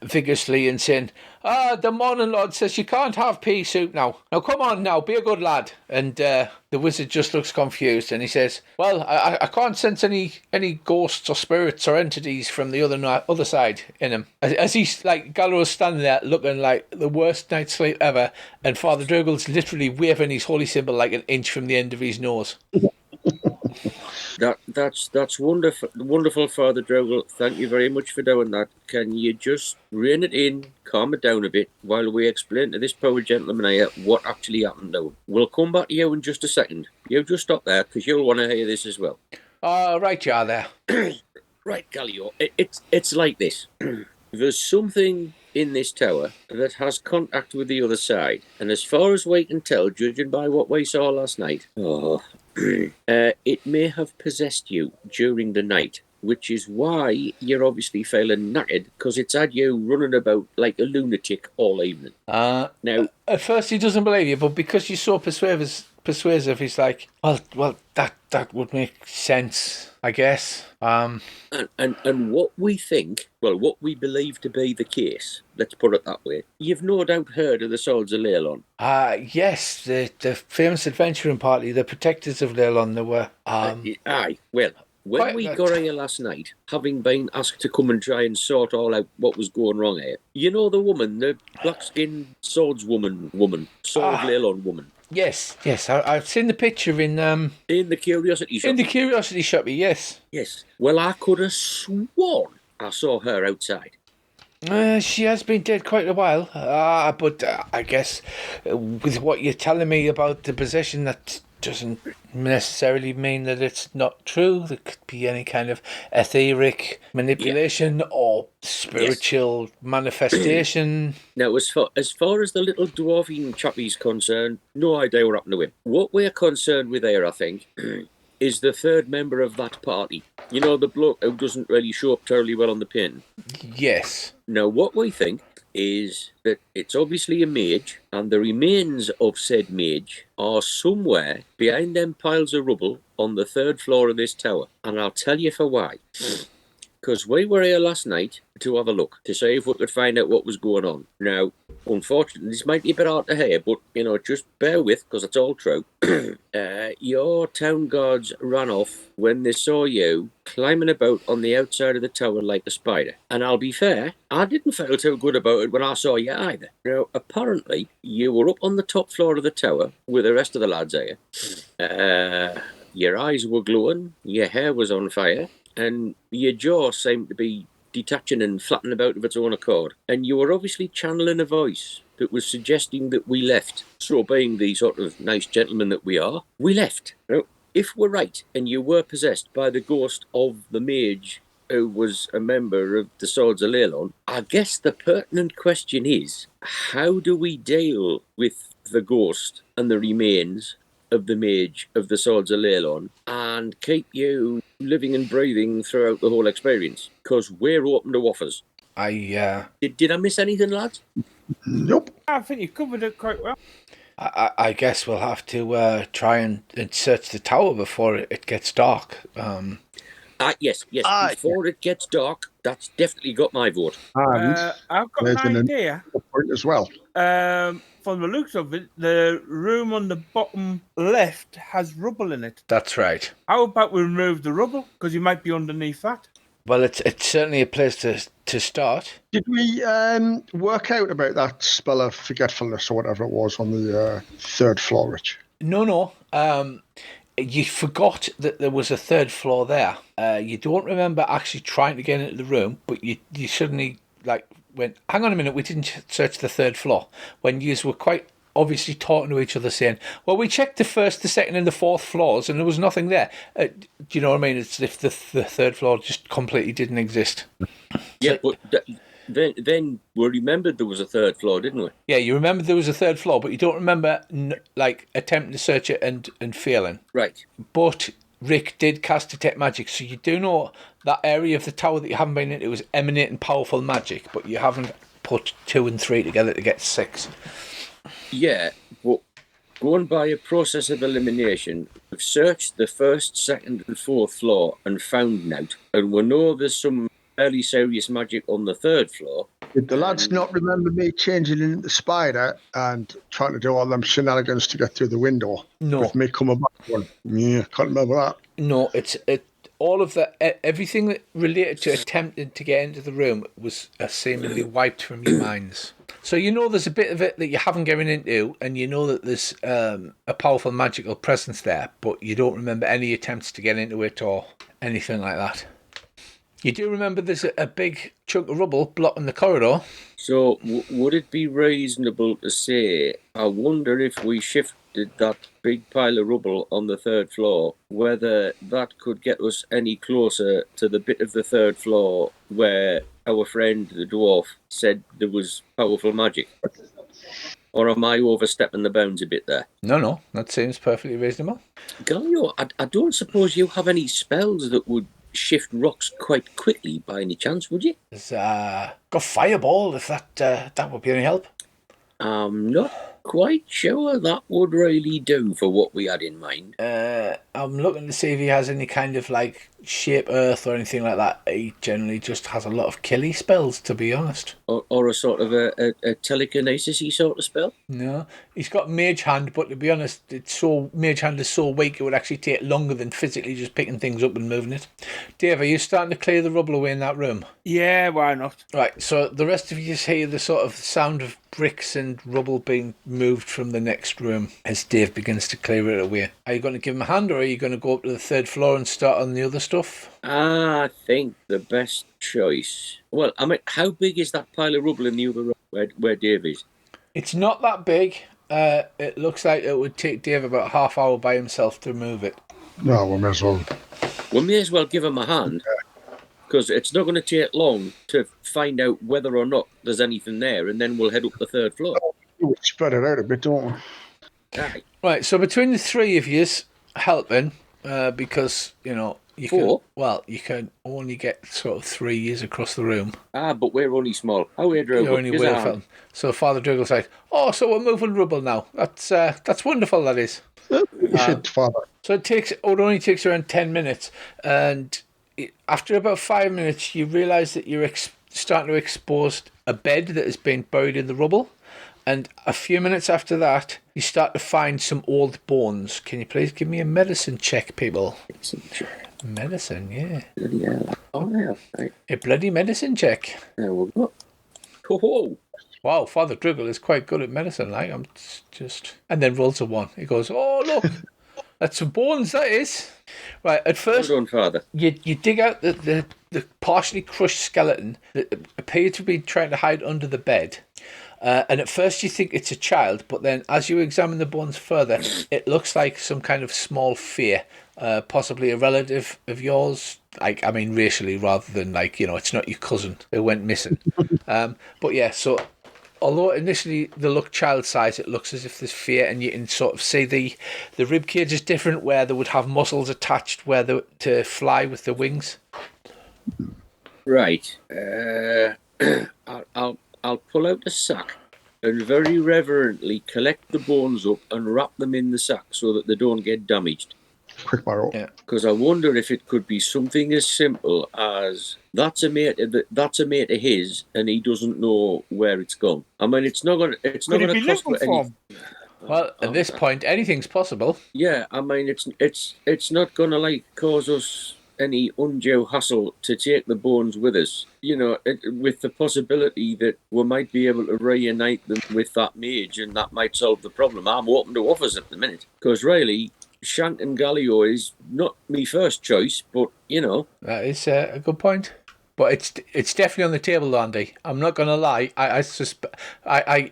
vigorously and saying, "The morning lord says you can't have pea soup now. Now come on now, be a good lad." And the wizard just looks confused and he says, "Well, I can't sense any ghosts or spirits or entities from the other side in him." As he's like, Gallo's standing there looking like the worst night's sleep ever, and Father Droogle's literally waving his holy symbol like an inch from the end of his nose. That's wonderful, Father Drogel. Thank you very much for doing that. Can you just rein it in, calm it down a bit, while we explain to this poor gentleman here what actually happened to him? We'll come back to you in just a second. You just stop there, because you'll want to hear this as well. Right, you are there. Right, Gallio. It's like this. There's something in this tower that has contact with the other side, and as far as we can tell, judging by what we saw last night, it may have possessed you during the night, which is why you're obviously feeling knackered, because it's had you running about like a lunatic all evening. Now, at first he doesn't believe you, but because you're so persuasive, he's like, well, that would make sense, I guess. And what we think, well, what we believe to be the case, let's put it that way. You've no doubt heard of the Swords of Lelone. Yes, the famous adventuring party, the Protectors of Lelone, they were. Aye, well, when we got here last night, having been asked to come and try and sort all out what was going wrong here, you know the woman, the black-skinned swords woman, Sword of Lelone woman. Yes, I've seen the picture in the Curiosity Shop. In the Curiosity Shop, yes. Yes. Well, I could have sworn I saw her outside. She has been dead quite a while, but I guess with what you're telling me about the possession, that doesn't necessarily mean that it's not true. There could be any kind of etheric manipulation or spiritual manifestation. Now, as far as the little dwarven chappie's concerned, no idea what happened to him. What we're concerned with here, I think, is the third member of that party. You know, the bloke who doesn't really show up terribly well on the pin. Yes. Now, what we think is that it's obviously a mage, and the remains of said mage are somewhere behind them piles of rubble on the third floor of this tower. And I'll tell you for why. Because we were here last night to have a look, to see if we could find out what was going on. Now, unfortunately, this might be a bit hard to hear, but, you know, just bear with, because it's all true. Your town guards ran off when they saw you climbing about on the outside of the tower like a spider. And I'll be fair, I didn't feel too good about it when I saw you either. Now, apparently, you were up on the top floor of the tower with the rest of the lads here. Your eyes were glowing, your hair was on fire, and your jaw seemed to be detaching and flapping about of its own accord. And you were obviously channeling a voice that was suggesting that we left. So being the sort of nice gentlemen that we are, we left. Now, if we're right, and you were possessed by the ghost of the mage who was a member of the Swords of Lelone, I guess the pertinent question is, how do we deal with the ghost and the remains of the mage of the Swords of Lelone and keep you living and breathing throughout the whole experience? Because we're open to offers. Did I miss anything, lads? Nope. I think you covered it quite well. I guess we'll have to try and search the tower before it gets dark. Yes. Before it gets dark, that's definitely got my vote. And I've got an idea. Point as well. From the looks of it, the room on the bottom left has rubble in it. That's right. How about we remove the rubble? Because you might be underneath that. Well, it's certainly a place to start. Did we work out about that spell of forgetfulness or whatever it was on the third floor, Rich? No. You forgot that there was a third floor there. You don't remember actually trying to get into the room, but you suddenly went, hang on a minute, we didn't search the third floor. When you were quite obviously talking to each other saying, well, we checked the first, the second and the fourth floors and there was nothing there. Do you know what I mean? It's as if the third floor just completely didn't exist. Yeah, but then we remembered there was a third floor, didn't we? Yeah, you remember there was a third floor, but you don't remember attempting to search it and failing. Right. But Rick did cast Detect Magic, so you do know that area of the tower that you haven't been in, it was emanating powerful magic, but you haven't put 2 and 3 together to get 6. Yeah, but going by a process of elimination, we've searched the first, second and fourth floor and found out, and we know there's some fairly serious magic on the third floor. Did the lads not remember me changing into the spider and trying to do all them shenanigans to get through the window? No. With me coming back one. Yeah, can't remember that. No, all of everything that related to attempting to get into the room was seemingly wiped from your minds. So you know there's a bit of it that you haven't given into, and you know that there's a powerful magical presence there, but you don't remember any attempts to get into it or anything like that. You do remember there's a big chunk of rubble blocking the corridor. So would it be reasonable to say, I wonder if we shifted that big pile of rubble on the third floor, whether that could get us any closer to the bit of the third floor where our friend the dwarf said there was powerful magic? Or am I overstepping the bounds a bit there? No, that seems perfectly reasonable. Galio, I don't suppose you have any spells that would shift rocks quite quickly by any chance, would you? There's got fireball, if that would be any help. I'm not quite sure that would really do for what we had in mind. I'm looking to see if he has any kind of like shape earth or anything like that. He generally just has a lot of killy spells, to be honest. Or a sort of a telekinesis-y sort of spell? No, he's got mage hand, but to be honest, mage hand is so weak it would actually take longer than physically just picking things up and moving it. Dave, are you starting to clear the rubble away in that room? Yeah, why not? Right, so the rest of you just hear the sort of sound of bricks and rubble being moved from the next room as Dave begins to clear it away. Are you going to give him a hand, or are you going to go up to the third floor and start on the other stuff? I think the best choice... Well, I mean, how big is that pile of rubble in the other room where Dave is? It's not that big. It looks like it would take Dave about half hour by himself to move it. No, we may as well. We may as well give him a hand, because it's not going to take long to find out whether or not there's anything there, and then we'll head up the third floor. We spread it out a bit, don't we? Aye. Right, so between the three of yous helping, because, you know, you can only get sort of 3 years across the room. But we're only small. How we You're only well film. So Father Dougal's like, oh, so we're moving rubble now. That's wonderful, that is. You should, Father. So it only takes around 10 minutes, and after about 5 minutes, you realise that you're starting to expose a bed that has been buried in the rubble, and a few minutes after that, you start to find some old bones. Can you please give me a medicine check, people? Medicine, yeah. Yeah. Oh, yeah. Right. A bloody medicine check. There we go. Oh. Wow, Father Dougal is quite good at medicine, like, I'm just... And then rolls a 1. He goes, oh, look, that's some bones, that is. Right, at first, Well done, Father. you dig out the partially crushed skeleton that appeared to be trying to hide under the bed. And at first you think it's a child, but then as you examine the bones further, it looks like some kind of small fear, possibly a relative of yours. Like, I mean, racially, rather than like, you know, it's not your cousin who went missing. But yeah, so although initially they look child size, it looks as if there's fear, and you can sort of see the rib cage is different, where they would have muscles attached to fly with the wings. Right. I'll pull out the sack and very reverently collect the bones up and wrap them in the sack so that they don't get damaged. Quick fire up. Yeah. Because I wonder if it could be something as simple as that's a mate of his, and he doesn't know where it's gone. I mean, it's not going Could to it be cost liquid form? Well, at this point, anything's possible. Yeah, I mean, it's not going to like cause us any undue hassle to take the bones with us. You know, with the possibility that we might be able to reunite them with that mage, and that might solve the problem. I'm open to offers at the minute, because really, Shank and Galio is not my first choice, but you know. That is a good point. But it's definitely on the table, Andy. I'm not going to lie. I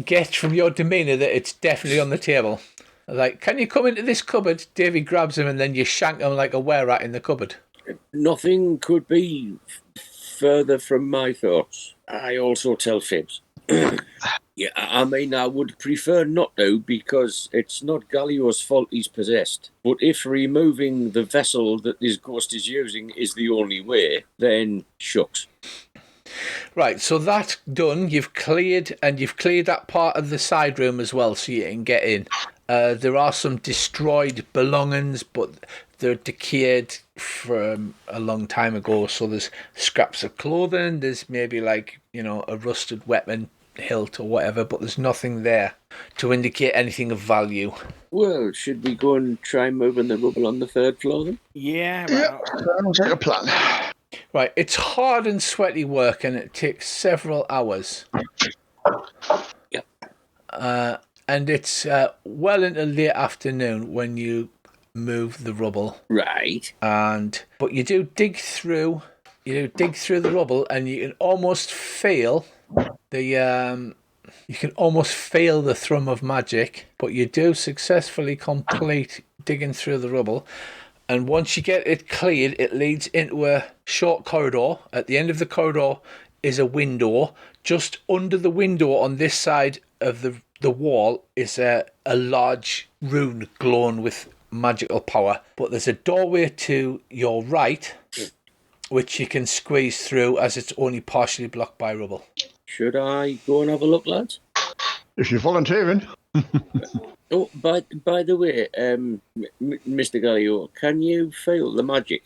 get from your demeanour that it's definitely on the table. Like, can you come into this cupboard? Davy grabs him and then you shank him like a were-rat in the cupboard. Nothing could be further from my thoughts. I also tell fibs. Yeah, I mean, I would prefer not to, because it's not Galio's fault he's possessed. But if removing the vessel that this ghost is using is the only way, then shucks. Right, so that's done. You've cleared that part of the side room as well, so you can get in. There are some destroyed belongings, but they're decayed from a long time ago. So there's scraps of clothing. There's maybe like, you know, a rusted weapon hilt or whatever, but there's nothing there to indicate anything of value. Well, should we go and try moving the rubble on the third floor then? Yeah, Yeah, well, sounds like a plan. Right, it's hard and sweaty work, and it takes several hours. Yep. And it's well into late afternoon when you move the rubble. Right. But you do dig through. You dig through the rubble, and you can almost feel the thrum of magic. But you do successfully complete digging through the rubble. And once you get it cleared, it leads into a short corridor. At the end of the corridor is a window. Just under the window on this side of the wall is a large rune glowing with magical power. But there's a doorway to your right, which you can squeeze through as it's only partially blocked by rubble. Should I go and have a look, lads? If you're volunteering. Oh, by the way, Mr. Gallio, can you feel the magic?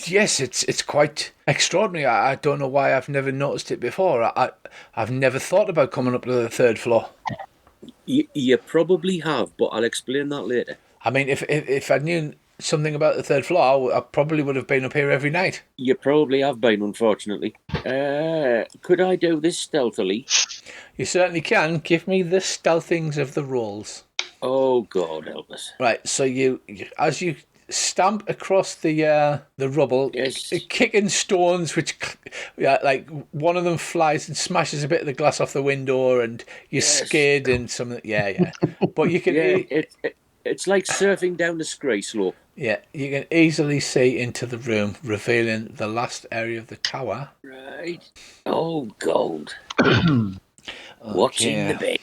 Yes, it's quite extraordinary. I don't know why I've never noticed it before. I've never thought about coming up to the third floor. You probably have, but I'll explain that later. I mean, if I knew something about the third floor, I probably would have been up here every night. You probably have been, unfortunately. Could I do this stealthily? You certainly can. Give me the stealthings of the rolls. Oh, God help us. Right, so you as you stamp across the rubble, Yes. kicking stones, which, like one of them flies and smashes a bit of the glass off the window, and you skid and something. Yeah. But you can, it's like surfing down the Scray slope. you can easily see into the room, revealing the last area of the tower. Right. Oh, gold. What's in the bed?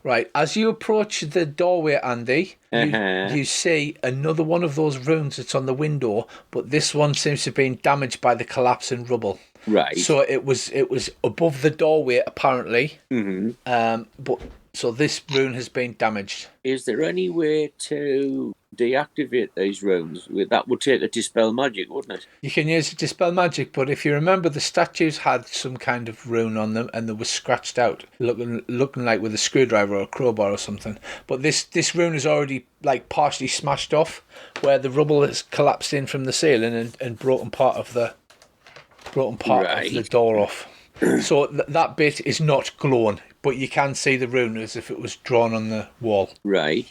Right, as you approach the doorway, Andy, you see another one of those runes that's on the window, but this one seems to have been damaged by the collapsing rubble. Right. So it was above the doorway, apparently. Mm-hmm. But so this rune has been damaged. Is there any way to deactivate these runes? That would take a dispel magic, wouldn't it? You can use it to dispel magic, but if you remember, the statues had some kind of rune on them, and they were scratched out, looking like with a screwdriver or a crowbar or something. But this rune is already like partially smashed off, where the rubble has collapsed in from the ceiling and broken part of the door off. So that bit is not glowing, but you can see the rune as if it was drawn on the wall. Right.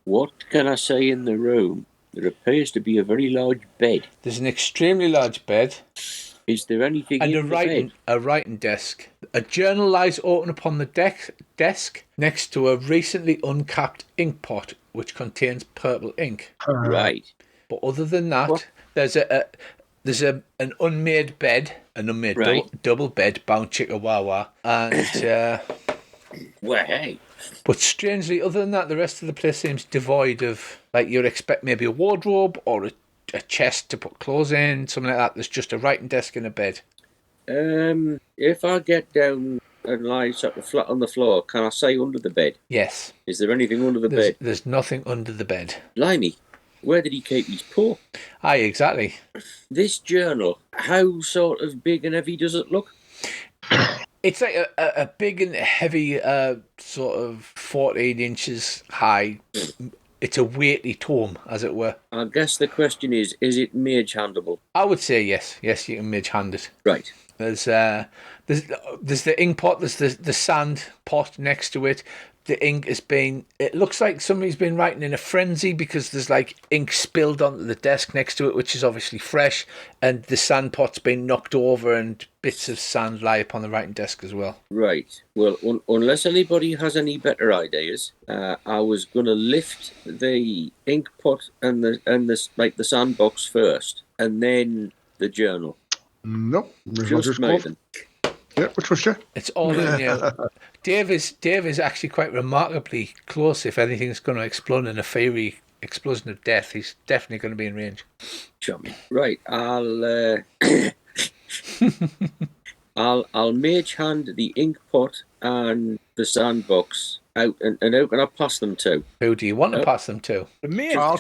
What can I say in the room? There appears to be a very large bed. There's an extremely large bed. Is there anything and in the bed? a writing desk. A journal lies open upon the desk next to a recently uncapped ink pot, which contains purple ink. Right. But other than that, there's an unmade bed, double bed, bound chihuahua, and well, hey. But strangely, other than that, the rest of the place seems devoid of, like, you'd expect maybe a wardrobe or a chest to put clothes in, something like that. There's just a writing desk and a bed. If I get down and lie sort of flat on the floor, can I say under the bed? Yes. Is there anything under the bed? There's nothing under the bed. Blimey. Where did he keep his paw? Aye, exactly. This journal, how sort of big and heavy does it look? It's like a big and heavy, sort of 14 inches high. It's a weighty tome, as it were. I guess the question is it mage handable? I would say yes. Yes, you can mage hand it. Right. There's the ink pot, there's the sand pot next to it. The ink has been, it looks like somebody's been writing in a frenzy because there's like ink spilled onto the desk next to it, which is obviously fresh, and the sand pot's been knocked over and bits of sand lie upon the writing desk as well. Right. Well, unless anybody has any better ideas, I was going to lift the ink pot and the sandbox first, and then the journal. Nope. Just Nathan. Yeah, which was you? It's all in you. Dave is actually quite remarkably close. If anything's going to explode in a fiery explosion of death, he's definitely going to be in range. Chummy. Right, I'll mage hand the ink pot and the sandbox out, and who can I pass them to? Who do you want to pass them to? The mage. I'll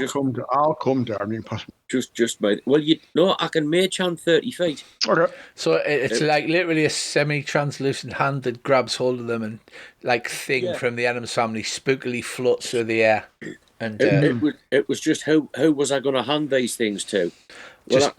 come down. You can pass me. Just by I can mage hand 30 feet. Okay. So it's like literally a semi-translucent hand that grabs hold of them and like Thing from the Addams Family spookily floats through the air. And It was just who was I going to hand these things to? Well,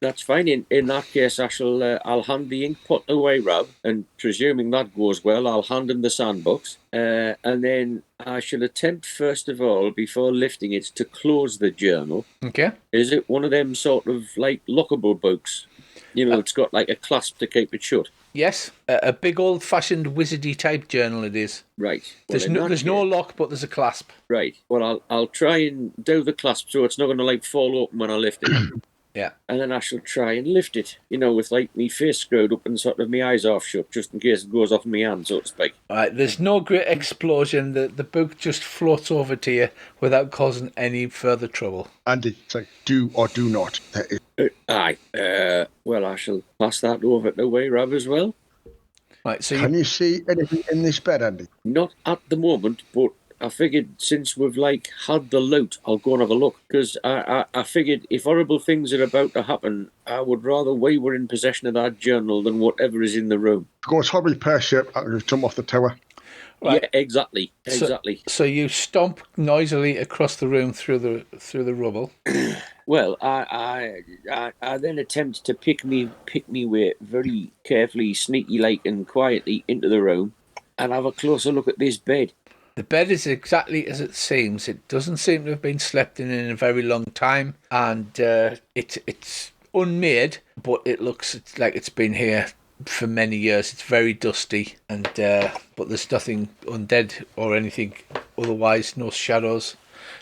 that's fine. In that case, I'll hand the ink pot away, Rob, and presuming that goes well, I'll hand him the sandbox, and then I shall attempt first of all, before lifting it, to close the journal. Okay. Is it one of them sort of like lockable books? You know, it's got like a clasp to keep it shut. Yes, a big old-fashioned wizardy type journal it is. Right. Well, There's no lock, but there's a clasp. Right. Well, I'll try and do the clasp so it's not going to like fall open when I lift it. Yeah. And then I shall try and lift it, you know, with like me face screwed up and sort of my eyes half shut, just in case it goes off in my hand, so to speak. All right, there's no great explosion. The book just floats over to you without causing any further trouble. Andy, say do or do not. Aye. Well, I shall pass that over to way, Rob, as well. Right, so Can you see anything in this bed, Andy? Not at the moment, but I figured since we've like had the loot, I'll go and have a look. Because I figured if horrible things are about to happen, I would rather we were in possession of that journal than whatever is in the room. If it goes horribly pear-shaped, I can jump off the tower. Right. Yeah, exactly. So you stomp noisily across the room through the rubble. Well, I then attempt to pick me way very carefully, sneaky like and quietly into the room, and have a closer look at this bed. The bed is exactly as it seems. It doesn't seem to have been slept in a very long time, and it's unmade, but it looks like it's been here for many years. It's very dusty, and but there's nothing undead or anything otherwise. No shadows,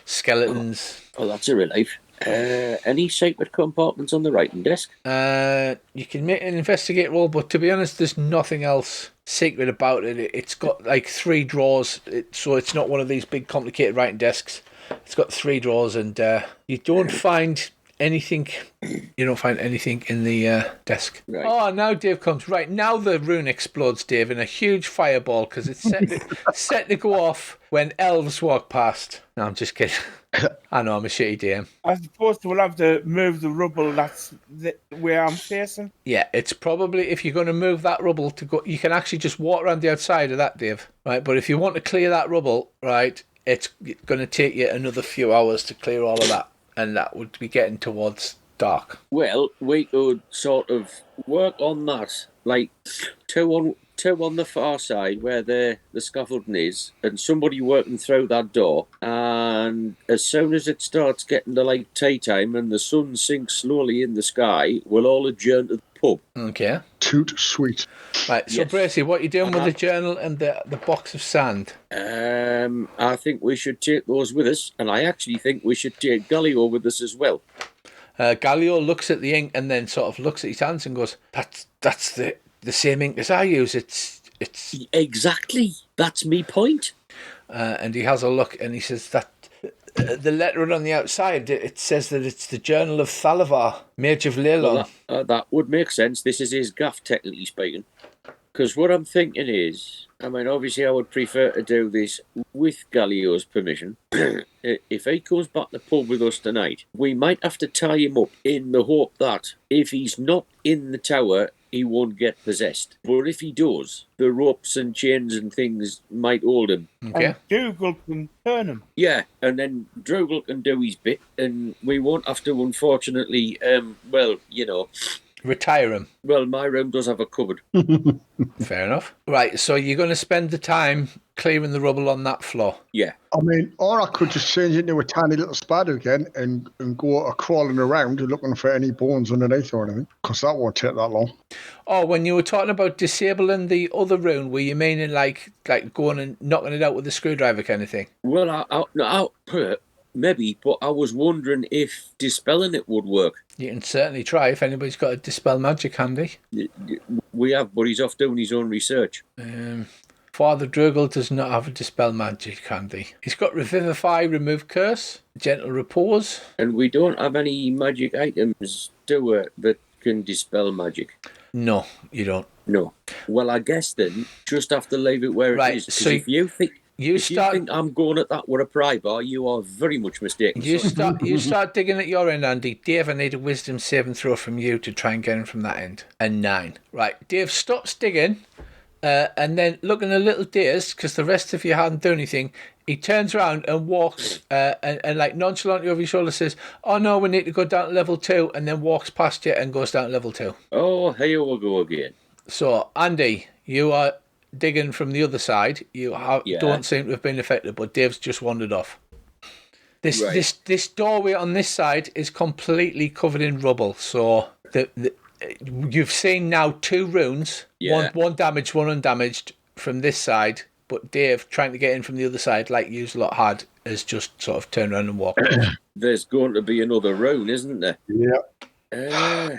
skeletons. Oh, that's a relief. Any secret compartments on the writing desk? You can make an investigate roll, but to be honest, there's nothing else secret about it. It's got like 3 drawers, so it's not one of these big complicated writing desks. It's got 3 drawers, and you don't find anything. You don't find anything in the desk. Right. Oh, now Dave comes. Right, now the rune explodes, Dave, in a huge fireball because it's set to go off when elves walk past. No, I'm just kidding. I know, I'm a shitty DM. I suppose we'll have to move the rubble that's where I'm facing. Yeah, it's probably, if you're going to move that rubble to go, you can actually just walk around the outside of that, Dave. Right, but if you want to clear that rubble, right, it's going to take you another few hours to clear all of that, and that would be getting towards dark. Well, we could sort of work on that, like two on the far side where the scaffolding is, and somebody working through that door. And as soon as it starts getting to like tea time and the sun sinks slowly in the sky, we'll all adjourn to the pub. Okay. Toot sweet. Right, so Yes. Bracey, what are you doing with the journal and the box of sand? I think we should take those with us, and I actually think we should take Gallio with us as well. Gallio looks at the ink and then sort of looks at his hands and goes, "That's the same ink as I use. It's Exactly. That's me point. and he has a look and he says that the letter on the outside, it says that it's the Journal of Thalavar, Mage of Lelone. Well, that would make sense. This is his gaff, technically speaking. Because what I'm thinking is, I mean, obviously I would prefer to do this with Gallio's permission. If he comes back to the pub with us tonight, we might have to tie him up in the hope that if he's not in the tower, he won't get possessed. But if he does, the ropes and chains and things might hold him. Okay. And Dougal can turn him. Yeah, and then Drogal can do his bit, and we won't have to, unfortunately, well, you know, Retire him. well, my room does have a cupboard. Fair enough. Right, so you're going to spend the time clearing the rubble on that floor. Yeah. I mean, or I could just change it into a tiny little spider again and go crawling around looking for any bones underneath or anything, because that won't take that long. Oh, when you were talking about disabling the other rune, were you meaning like going and knocking it out with a screwdriver kind of thing? Well, maybe, but I was wondering if dispelling it would work. You can certainly try if anybody's got a dispel magic handy. We have, but he's off doing his own research. Father Drogal does not have a dispel magic handy. He's got Revivify, Remove Curse, Gentle Repose. And we don't have any magic items, do we, that can dispel magic? No, you don't. No. Well, I guess then, just have to leave it where Right, it is. 'Cause so if you think... You If you think I'm going at that with a pry bar, you are very much mistaken. You son. start digging at your end, Andy. Dave, I need a wisdom saving throw from you to try and get him from that end. A 9. Right, Dave stops digging, and then looking a little dazed because the rest of you hadn't done anything. he turns around and walks and like nonchalantly over your shoulder says, "Oh no, we need to go down to level 2," and then walks past you and goes down to level 2. Oh, here we go again. So, Andy, you are digging from the other side. You don't seem to have been affected, but Dave's just wandered off. This doorway on this side is completely covered in rubble. So you've seen now 2 runes, one damaged, one undamaged from this side. But Dave, trying to get in from the other side, like you lot had, has just sort of turned around and walked off. There's going to be another rune, isn't there? Yeah.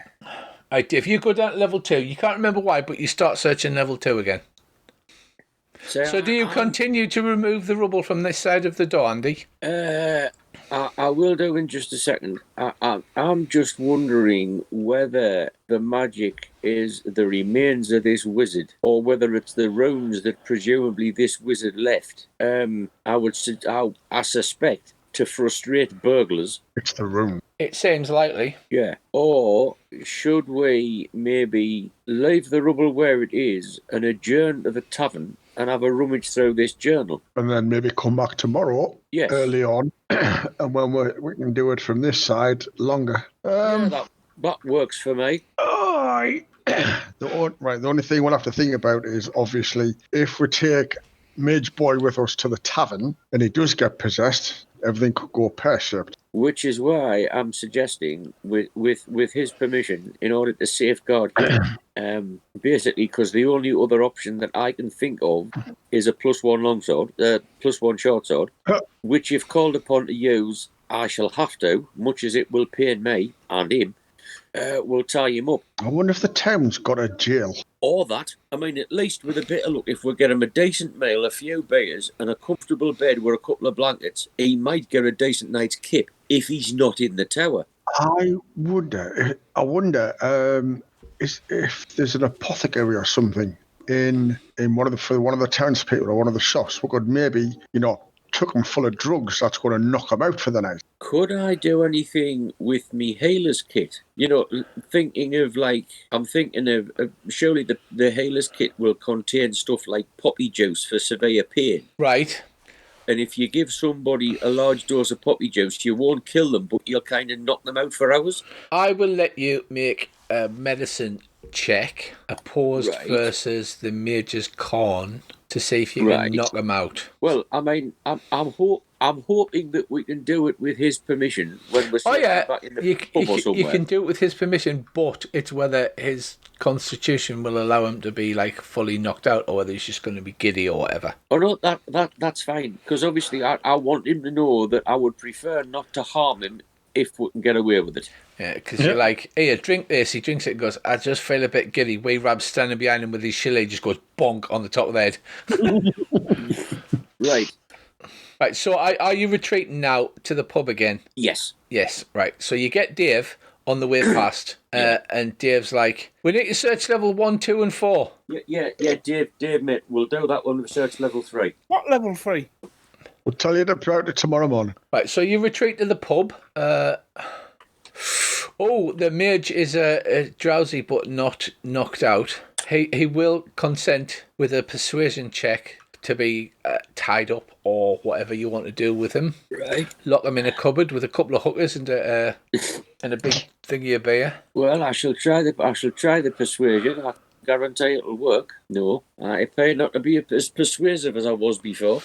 Right, Dave, you go down to level 2. You can't remember why, but you start searching level 2 again. So do you continue to remove the rubble from this side of the door, Andy? I will do in just a second. I'm just wondering whether the magic is the remains of this wizard, or whether it's the runes that presumably this wizard left. I suspect to frustrate burglars. It's the room. It seems likely. Yeah. Or should we maybe leave the rubble where it is and adjourn to the tavern and have a rummage through this journal? And then maybe come back tomorrow, early on, and when we can do it from this side longer. That works for me. The only thing we'll have to think about is, obviously, if we take Mage Boy with us to the tavern and he does get possessed, everything could go pear-shaped. Which is why I'm suggesting, with his permission, in order to safeguard him, basically, because the only other option that I can think of is a +1 longsword, +1 short sword, which if called upon to use, I shall have to, much as it will pain me and him, will tie him up. I wonder if the town's got a jail. Or that. I mean, at least with a bit of luck, if we get him a decent meal, a few beers, and a comfortable bed with a couple of blankets, he might get a decent night's kip if he's not in the tower. I wonder if there's an apothecary or something in one of the townspeople or one of the shops. We could maybe, chuck them full of drugs that's going to knock them out for the night. Could I do anything with me healer's kit? I'm thinking of surely the healer's kit will contain stuff like poppy juice for severe pain. Right. And if you give somebody a large dose of poppy juice, you won't kill them, but you'll kind of knock them out for hours. I will let you make a medicine check, opposed versus the Mage's Con, to see if you can knock them out. Well, I mean, I'm hoping that we can do it with his permission when we're back in the pub or somewhere. You can do it with his permission, but it's whether his constitution will allow him to be like fully knocked out, or whether he's just going to be giddy or whatever. Oh no, that's fine, because obviously I want him to know that I would prefer not to harm him if we can get away with it. Yeah, because you're like, here, drink this. He drinks it and goes, I just feel a bit giddy. Wee-Rab's standing behind him with his shillelagh, just goes bonk on the top of the head. Right. Right, so are you retreating now to the pub again? Yes. Yes, right. So you get Dave on the way past, and Dave's like, we need to search level 1, 2, and 4. Yeah, Dave, mate, we'll do that one with search level 3. What level 3? We'll tell you about it tomorrow morning. Right, so you retreat to the pub. The mage is drowsy but not knocked out. He will consent with a persuasion check to be tied up or whatever you want to do with him. Right. Lock him in a cupboard with a couple of hookers and a big thingy of beer. Well, I shall try the persuasion. I guarantee it'll work. No, I pay not to be as persuasive as I was before.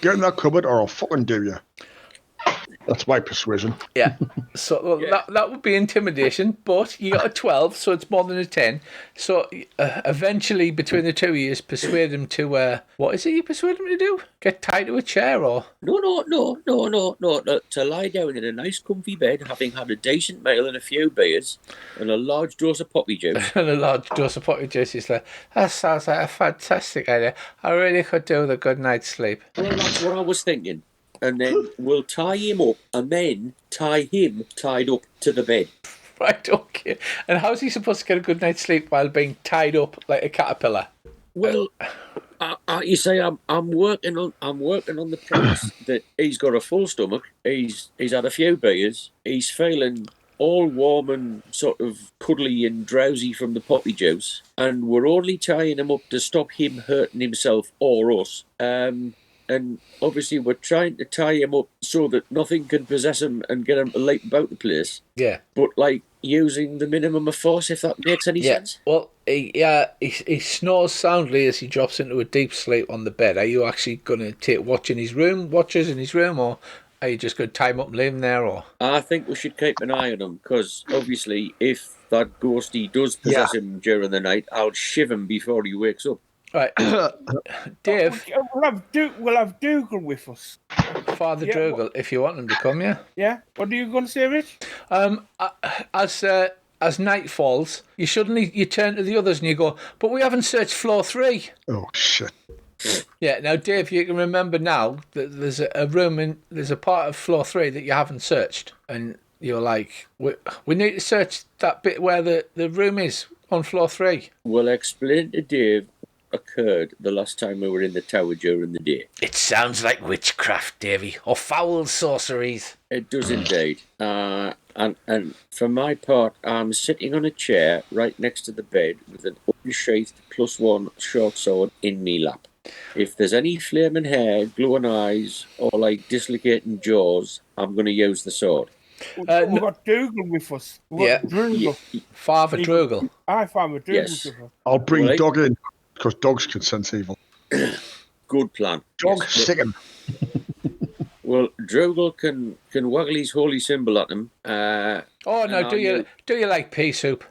Get in that cupboard or I'll fucking do you. That's my persuasion. Yeah. So that would be intimidation, but you got a 12, so it's more than a 10. So eventually, between the two of you, persuade him to what is it you persuade him to do? Get tied to a chair, or no. To lie down in a nice, comfy bed, having had a decent meal and a few beers, and a large dose of poppy juice. And a large dose of poppy juice. He's like, that sounds like a fantastic idea. I really could do with a good night's sleep. Well, that's what I was thinking. And then we'll tie him up and then tie him tied up to the bed. Right, okay. And how's he supposed to get a good night's sleep while being tied up like a caterpillar? Well, you say I'm working on the premise that he's got a full stomach, he's had a few beers, he's feeling all warm and sort of cuddly and drowsy from the poppy juice, and we're only tying him up to stop him hurting himself or us. and obviously we're trying to tie him up so that nothing can possess him and get him to leap about the place. Yeah. But like using the minimum of force, if that makes any sense. Well, he snores soundly as he drops into a deep sleep on the bed. Are you actually going to take watches in his room, or are you just going to tie him up and leave him there? Or I think we should keep an eye on him, because obviously if that ghosty does possess him during the night, I'll shiv him before he wakes up. right, Dave, We'll have Dougal with us. Father Dougal, if you want him to come, yeah. Yeah? What are you going to say, Rich? As night falls, you turn to the others and you go, but we haven't searched floor 3. Oh, shit. Yeah, now Dave, you can remember now that there's a part of floor 3 that you haven't searched, and you're like, we need to search that bit where the room is on floor 3. We'll explain to Dave occurred the last time we were in the tower during the day. It sounds like witchcraft, Davy, or foul sorceries. It does indeed. And for my part, I'm sitting on a chair right next to the bed with an unsheathed +1 short sword in me lap. If there's any flaming hair, glowing eyes, or like dislocating jaws, I'm going to use the sword. We've got Dougal with us. Dougal. Father Dougal. I Father Dougal Yes. with us. I'll bring Right. Dog in, because dogs can sense evil. Good plan. Dog, Yes. stick him. Well, Drogal can waggle his holy symbol at him. Oh no! And Do you like pea soup?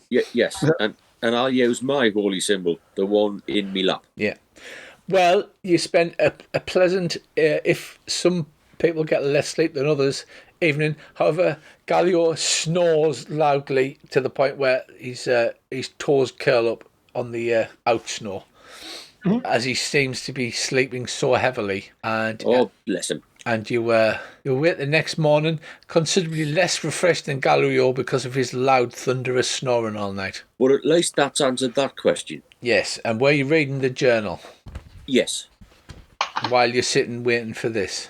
Yes, and I'll use my holy symbol, the one in me lap. Yeah. Well, you spent a pleasant, if some people get less sleep than others, evening. However, Gallio snores loudly to the point where his toes curl up on the out snore, as he seems to be sleeping so heavily. And Bless him. And you wake the next morning considerably less refreshed than Gallio because of his loud, thunderous snoring all night. But at least that's answered that question. Yes, and were you reading the journal Yes. while you're sitting waiting for this?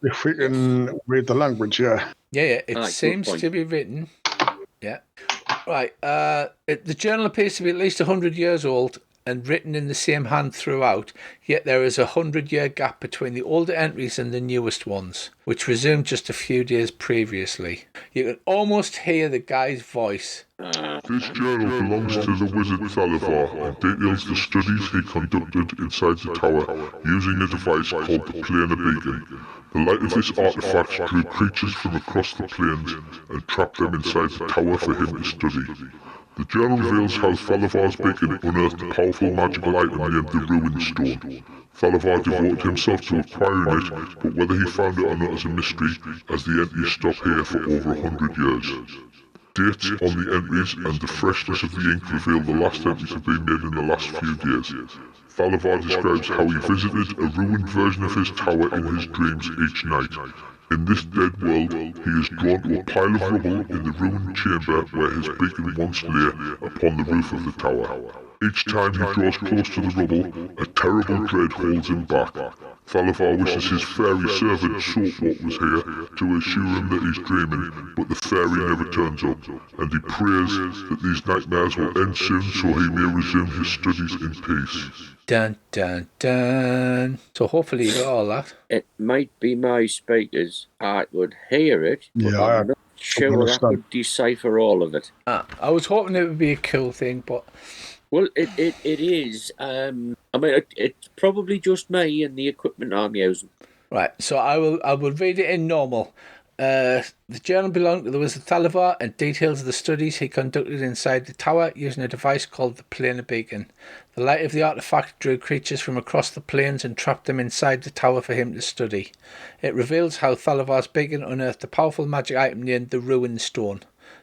If we can read the language, yeah. Yeah, it good seems point. to be written. Yeah. Right, the journal appears to be at least 100 years old and written in the same hand throughout, yet there is a 100-year gap between the older entries and the newest ones, which resumed just a few days previously. You can almost hear the guy's voice. This journal belongs to the wizard Thalavar and details the studies he conducted inside the tower using a device called the Planar Beacon. The light of this artifact drew creatures from across the planes and trapped them inside the tower for him to study. The journal reveals how Thalavar's beacon unearthed a powerful magical item named the Ruin Stone. Thalavar devoted himself to acquiring it, but whether he found it or not is a mystery, as the entities stop here for over 100 years. Dates on the entries and the freshness of the ink reveal the last entries have been made in the last few days. Thalavar describes how he visited a ruined version of his tower in his dreams each night. In this dead world, he is drawn to a pile of rubble in the ruined chamber where his beacon once lay upon the roof of the tower. Each time he draws close to the rubble, a terrible dread holds him back. Thalavar wishes his fairy servant Saltwater was here to assure him that he's dreaming, but the fairy never turns up, and he prays that these nightmares will end soon so he may resume his studies in peace. Dun, dun, dun. So hopefully you got all that. It might be my speakers. I could hear it, but Yeah, I'm not sure I understand. could decipher all of it. I was hoping it would be a cool thing, but Well, it is. I mean, it's probably just me and the equipment I'm using. right. So I will read it in normal. The journal belonged to the wizard Thalavar and details of the studies he conducted inside the tower using a device called the Planar Beacon. The light of the artifact drew creatures from across the plains and trapped them inside the tower for him to study. It reveals how Thalavar's beacon unearthed a powerful magic item named the Ruin Stone.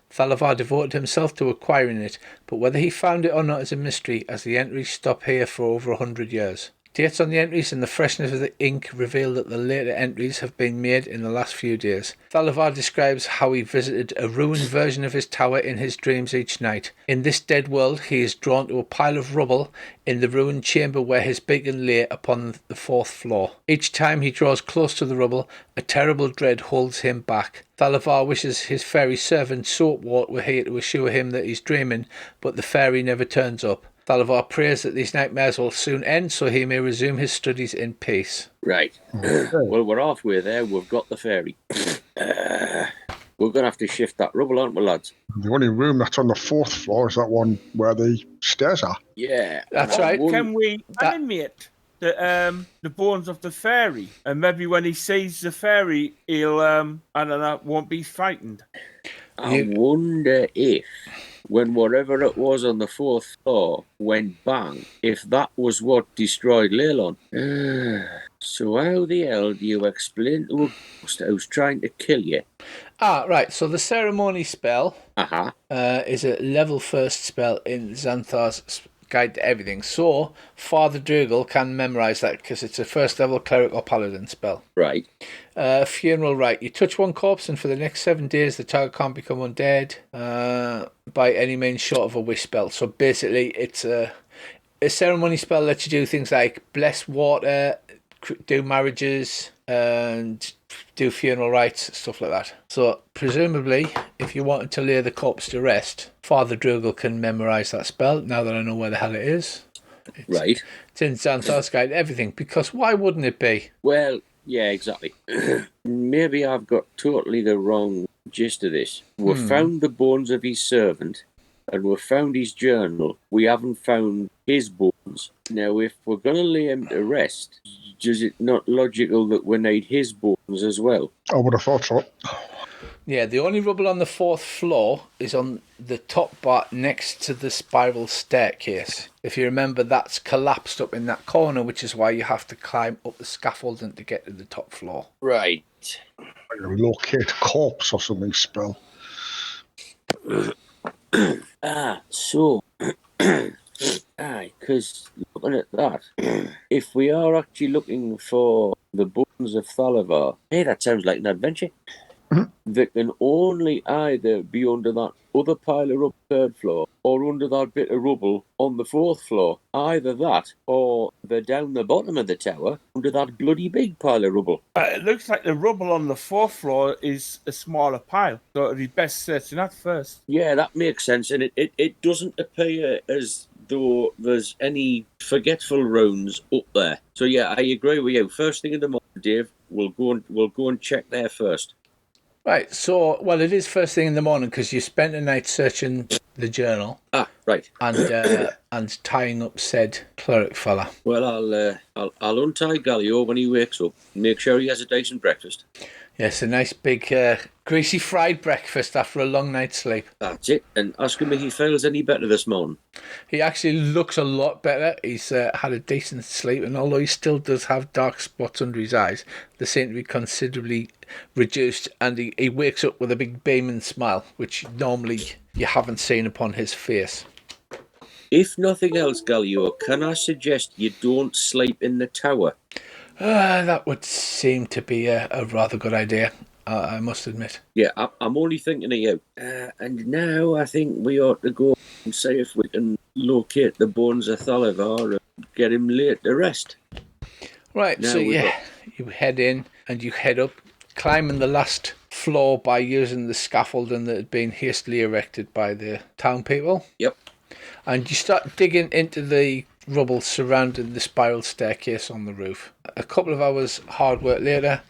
Thalavar devoted himself to acquiring it, but whether he found it or not is a mystery, as the entries stop here for over 100 years. Dates on the entries and the freshness of the ink reveal that the later entries have been made in the last few days. Thalavar describes how he visited a ruined version of his tower in his dreams each night. In this dead world, he is drawn to a pile of rubble in the ruined chamber where his beacon lay upon the 4th floor. Each time he draws close to the rubble, a terrible dread holds him back. Thalavar wishes his fairy servant Saltwater were here to assure him that he's dreaming, but the fairy never turns up. Thalavar prays that these nightmares will soon end so he may resume his studies in peace. Right. Well, we're halfway there. We've got the fairy. We're going to have to shift that rubble, aren't we, lads? The only room that's on the 4th floor is that one where the stairs are. Yeah. That's right. Can we animate the bones of the fairy? And maybe when he sees the fairy, he'll, I don't know, won't be frightened. I wonder if, when whatever it was on the 4th floor went bang, if that was what destroyed Lelone. So how the hell do you explain to a ghost who's trying to kill you? Right. So the ceremony spell Uh-huh. is a level 1st spell in Xanthar's Guide to Everything. So Father Dougal can memorise that because it's a 1st level cleric or paladin spell. Right. Funeral rite. You touch one corpse and for the next 7 days the target can't become undead by any means short of a wish spell. So basically it's a ceremony spell lets you do things like bless water, do marriages and do funeral rites, stuff like that. So presumably if you wanted to lay the corpse to rest, Father Dougal can memorise that spell now that I know where the hell it is. Right. It's in Xanthar's Guide to Everything, because why wouldn't it be? Well, yeah, exactly. Maybe I've got totally the wrong gist of this. We've found the bones of his servant, and we've found his journal. We haven't found his bones. Now, if we're going to lay him to rest, is it not logical that we need his bones as well? I would have thought so. Yeah, the only rubble on the 4th floor is on the top part next to the spiral staircase. If you remember, that's collapsed up in that corner, which is why you have to climb up the scaffolding to get to the top floor. Right. Locate corpse or something spell. So... Aye, because looking at that, if we are actually looking for the bones of Thalavar, hey, that sounds like an adventure. They can only either be under that other pile of rubble 3rd floor or under that bit of rubble on the 4th floor. Either that or they're down the bottom of the tower under that bloody big pile of rubble. It looks like the rubble on the 4th floor is a smaller pile, so it'd be best searching that first. Yeah, that makes sense, and it doesn't appear as though there's any forgetful runes up there. So yeah, I agree with you. First thing in the morning, Dave, we'll go and check there first. Right, so, well, it is first thing in the morning because you spent a night searching the journal. Right. And tying up said cleric fella. Well, I'll untie Gallio when he wakes up. Make sure he has a decent breakfast. Yes, a nice big greasy fried breakfast after a long night's sleep. That's it. And ask him if he feels any better this morning. He actually looks a lot better. He's had a decent sleep, and although he still does have dark spots under his eyes, they seem to be considerably reduced, and he wakes up with a big beaming smile, which normally you haven't seen upon his face. If nothing else, Gallio, can I suggest you don't sleep in the tower? That would seem to be a rather good idea, I must admit. Yeah, I'm only thinking of you. And now I think we ought to go and see if we can locate the bones of Thalavar and get him laid to rest. Right, Now so yeah, you head in and you head up, climbing the last floor by using the scaffolding that had been hastily erected by the town people. Yep. And you start digging into the rubble surrounding the spiral staircase on the roof. A couple of hours hard work later,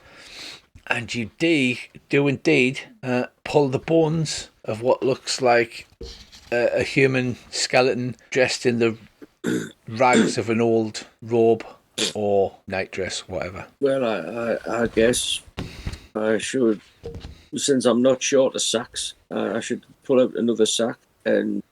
and you do indeed pull the bones of what looks like a human skeleton dressed in the rags of an old robe or nightdress, whatever. Well, I guess I should, since I'm not short of sacks, I should pull out another sack and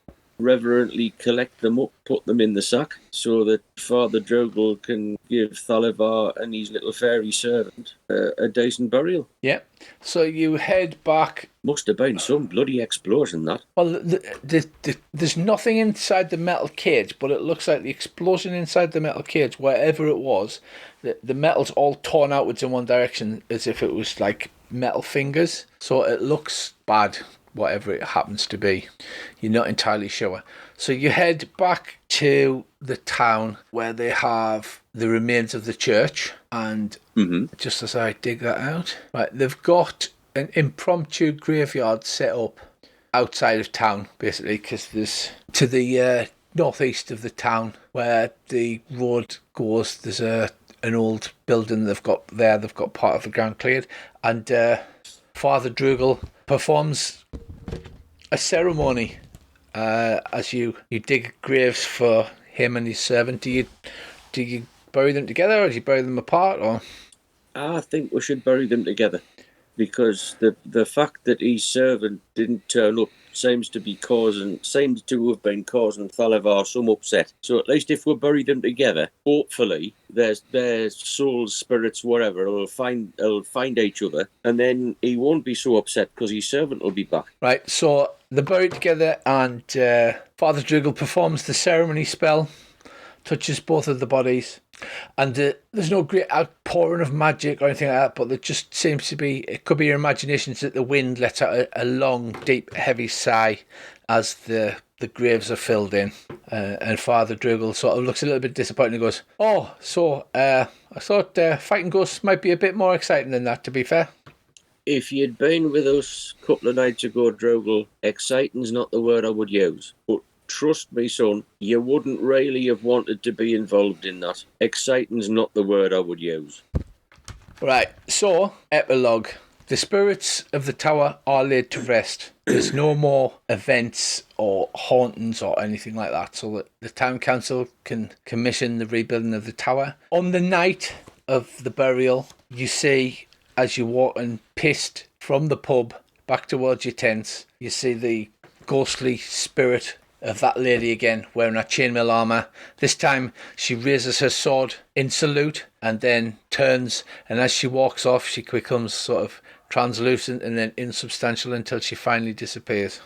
reverently collect them up, put them in the sack, so that Father Drogal can give Thalavar and his little fairy servant a decent burial. Yeah. So you head back. Must have been some bloody explosion, that. Well, there's nothing inside the metal cage, but it looks like the explosion inside the metal cage, wherever it was, the metal's all torn outwards in one direction as if it was like metal fingers. So it looks bad, whatever it happens to be. You're not entirely sure. So you head back to the town where they have the remains of the church. And just as I dig that out, right, they've got an impromptu graveyard set up outside of town, basically, because there's to the northeast of the town where the road goes. There's an old building they've got there. They've got part of the ground cleared, and Father Drugel performs a ceremony as you dig graves for him and his servant. Do you bury them together, or do you bury them apart, or? I think we should bury them together, because the fact that his servant didn't turn up seems to have been causing Thalavar some upset. So at least if we bury them together, hopefully their souls, spirits, whatever, will find each other, and then he won't be so upset because his servant will be back. Right, so they're buried together, and Father Drugel performs the ceremony spell, touches both of the bodies, and there's no great outpouring of magic or anything like that, but there just seems to be, it could be your imagination, that the wind lets out a long, deep, heavy sigh as the graves are filled in, and Father Drugel sort of looks a little bit disappointed and goes, "Oh, so I thought fighting ghosts might be a bit more exciting than that, to be fair." If you'd been with us a couple of nights ago, Drogel, exciting's not the word I would use, but trust me, son, you wouldn't really have wanted to be involved in that. Exciting's not the word I would use. Right, so, epilogue. The spirits of the tower are laid to rest. There's no more events or hauntings or anything like that, so that the town council can commission the rebuilding of the tower. On the night of the burial, you see, as you're walking pissed from the pub back towards your tents, you see the ghostly spirit of that lady again, wearing her chainmail armour. This time she raises her sword in salute and then turns, and as she walks off she becomes sort of translucent and then insubstantial until she finally disappears.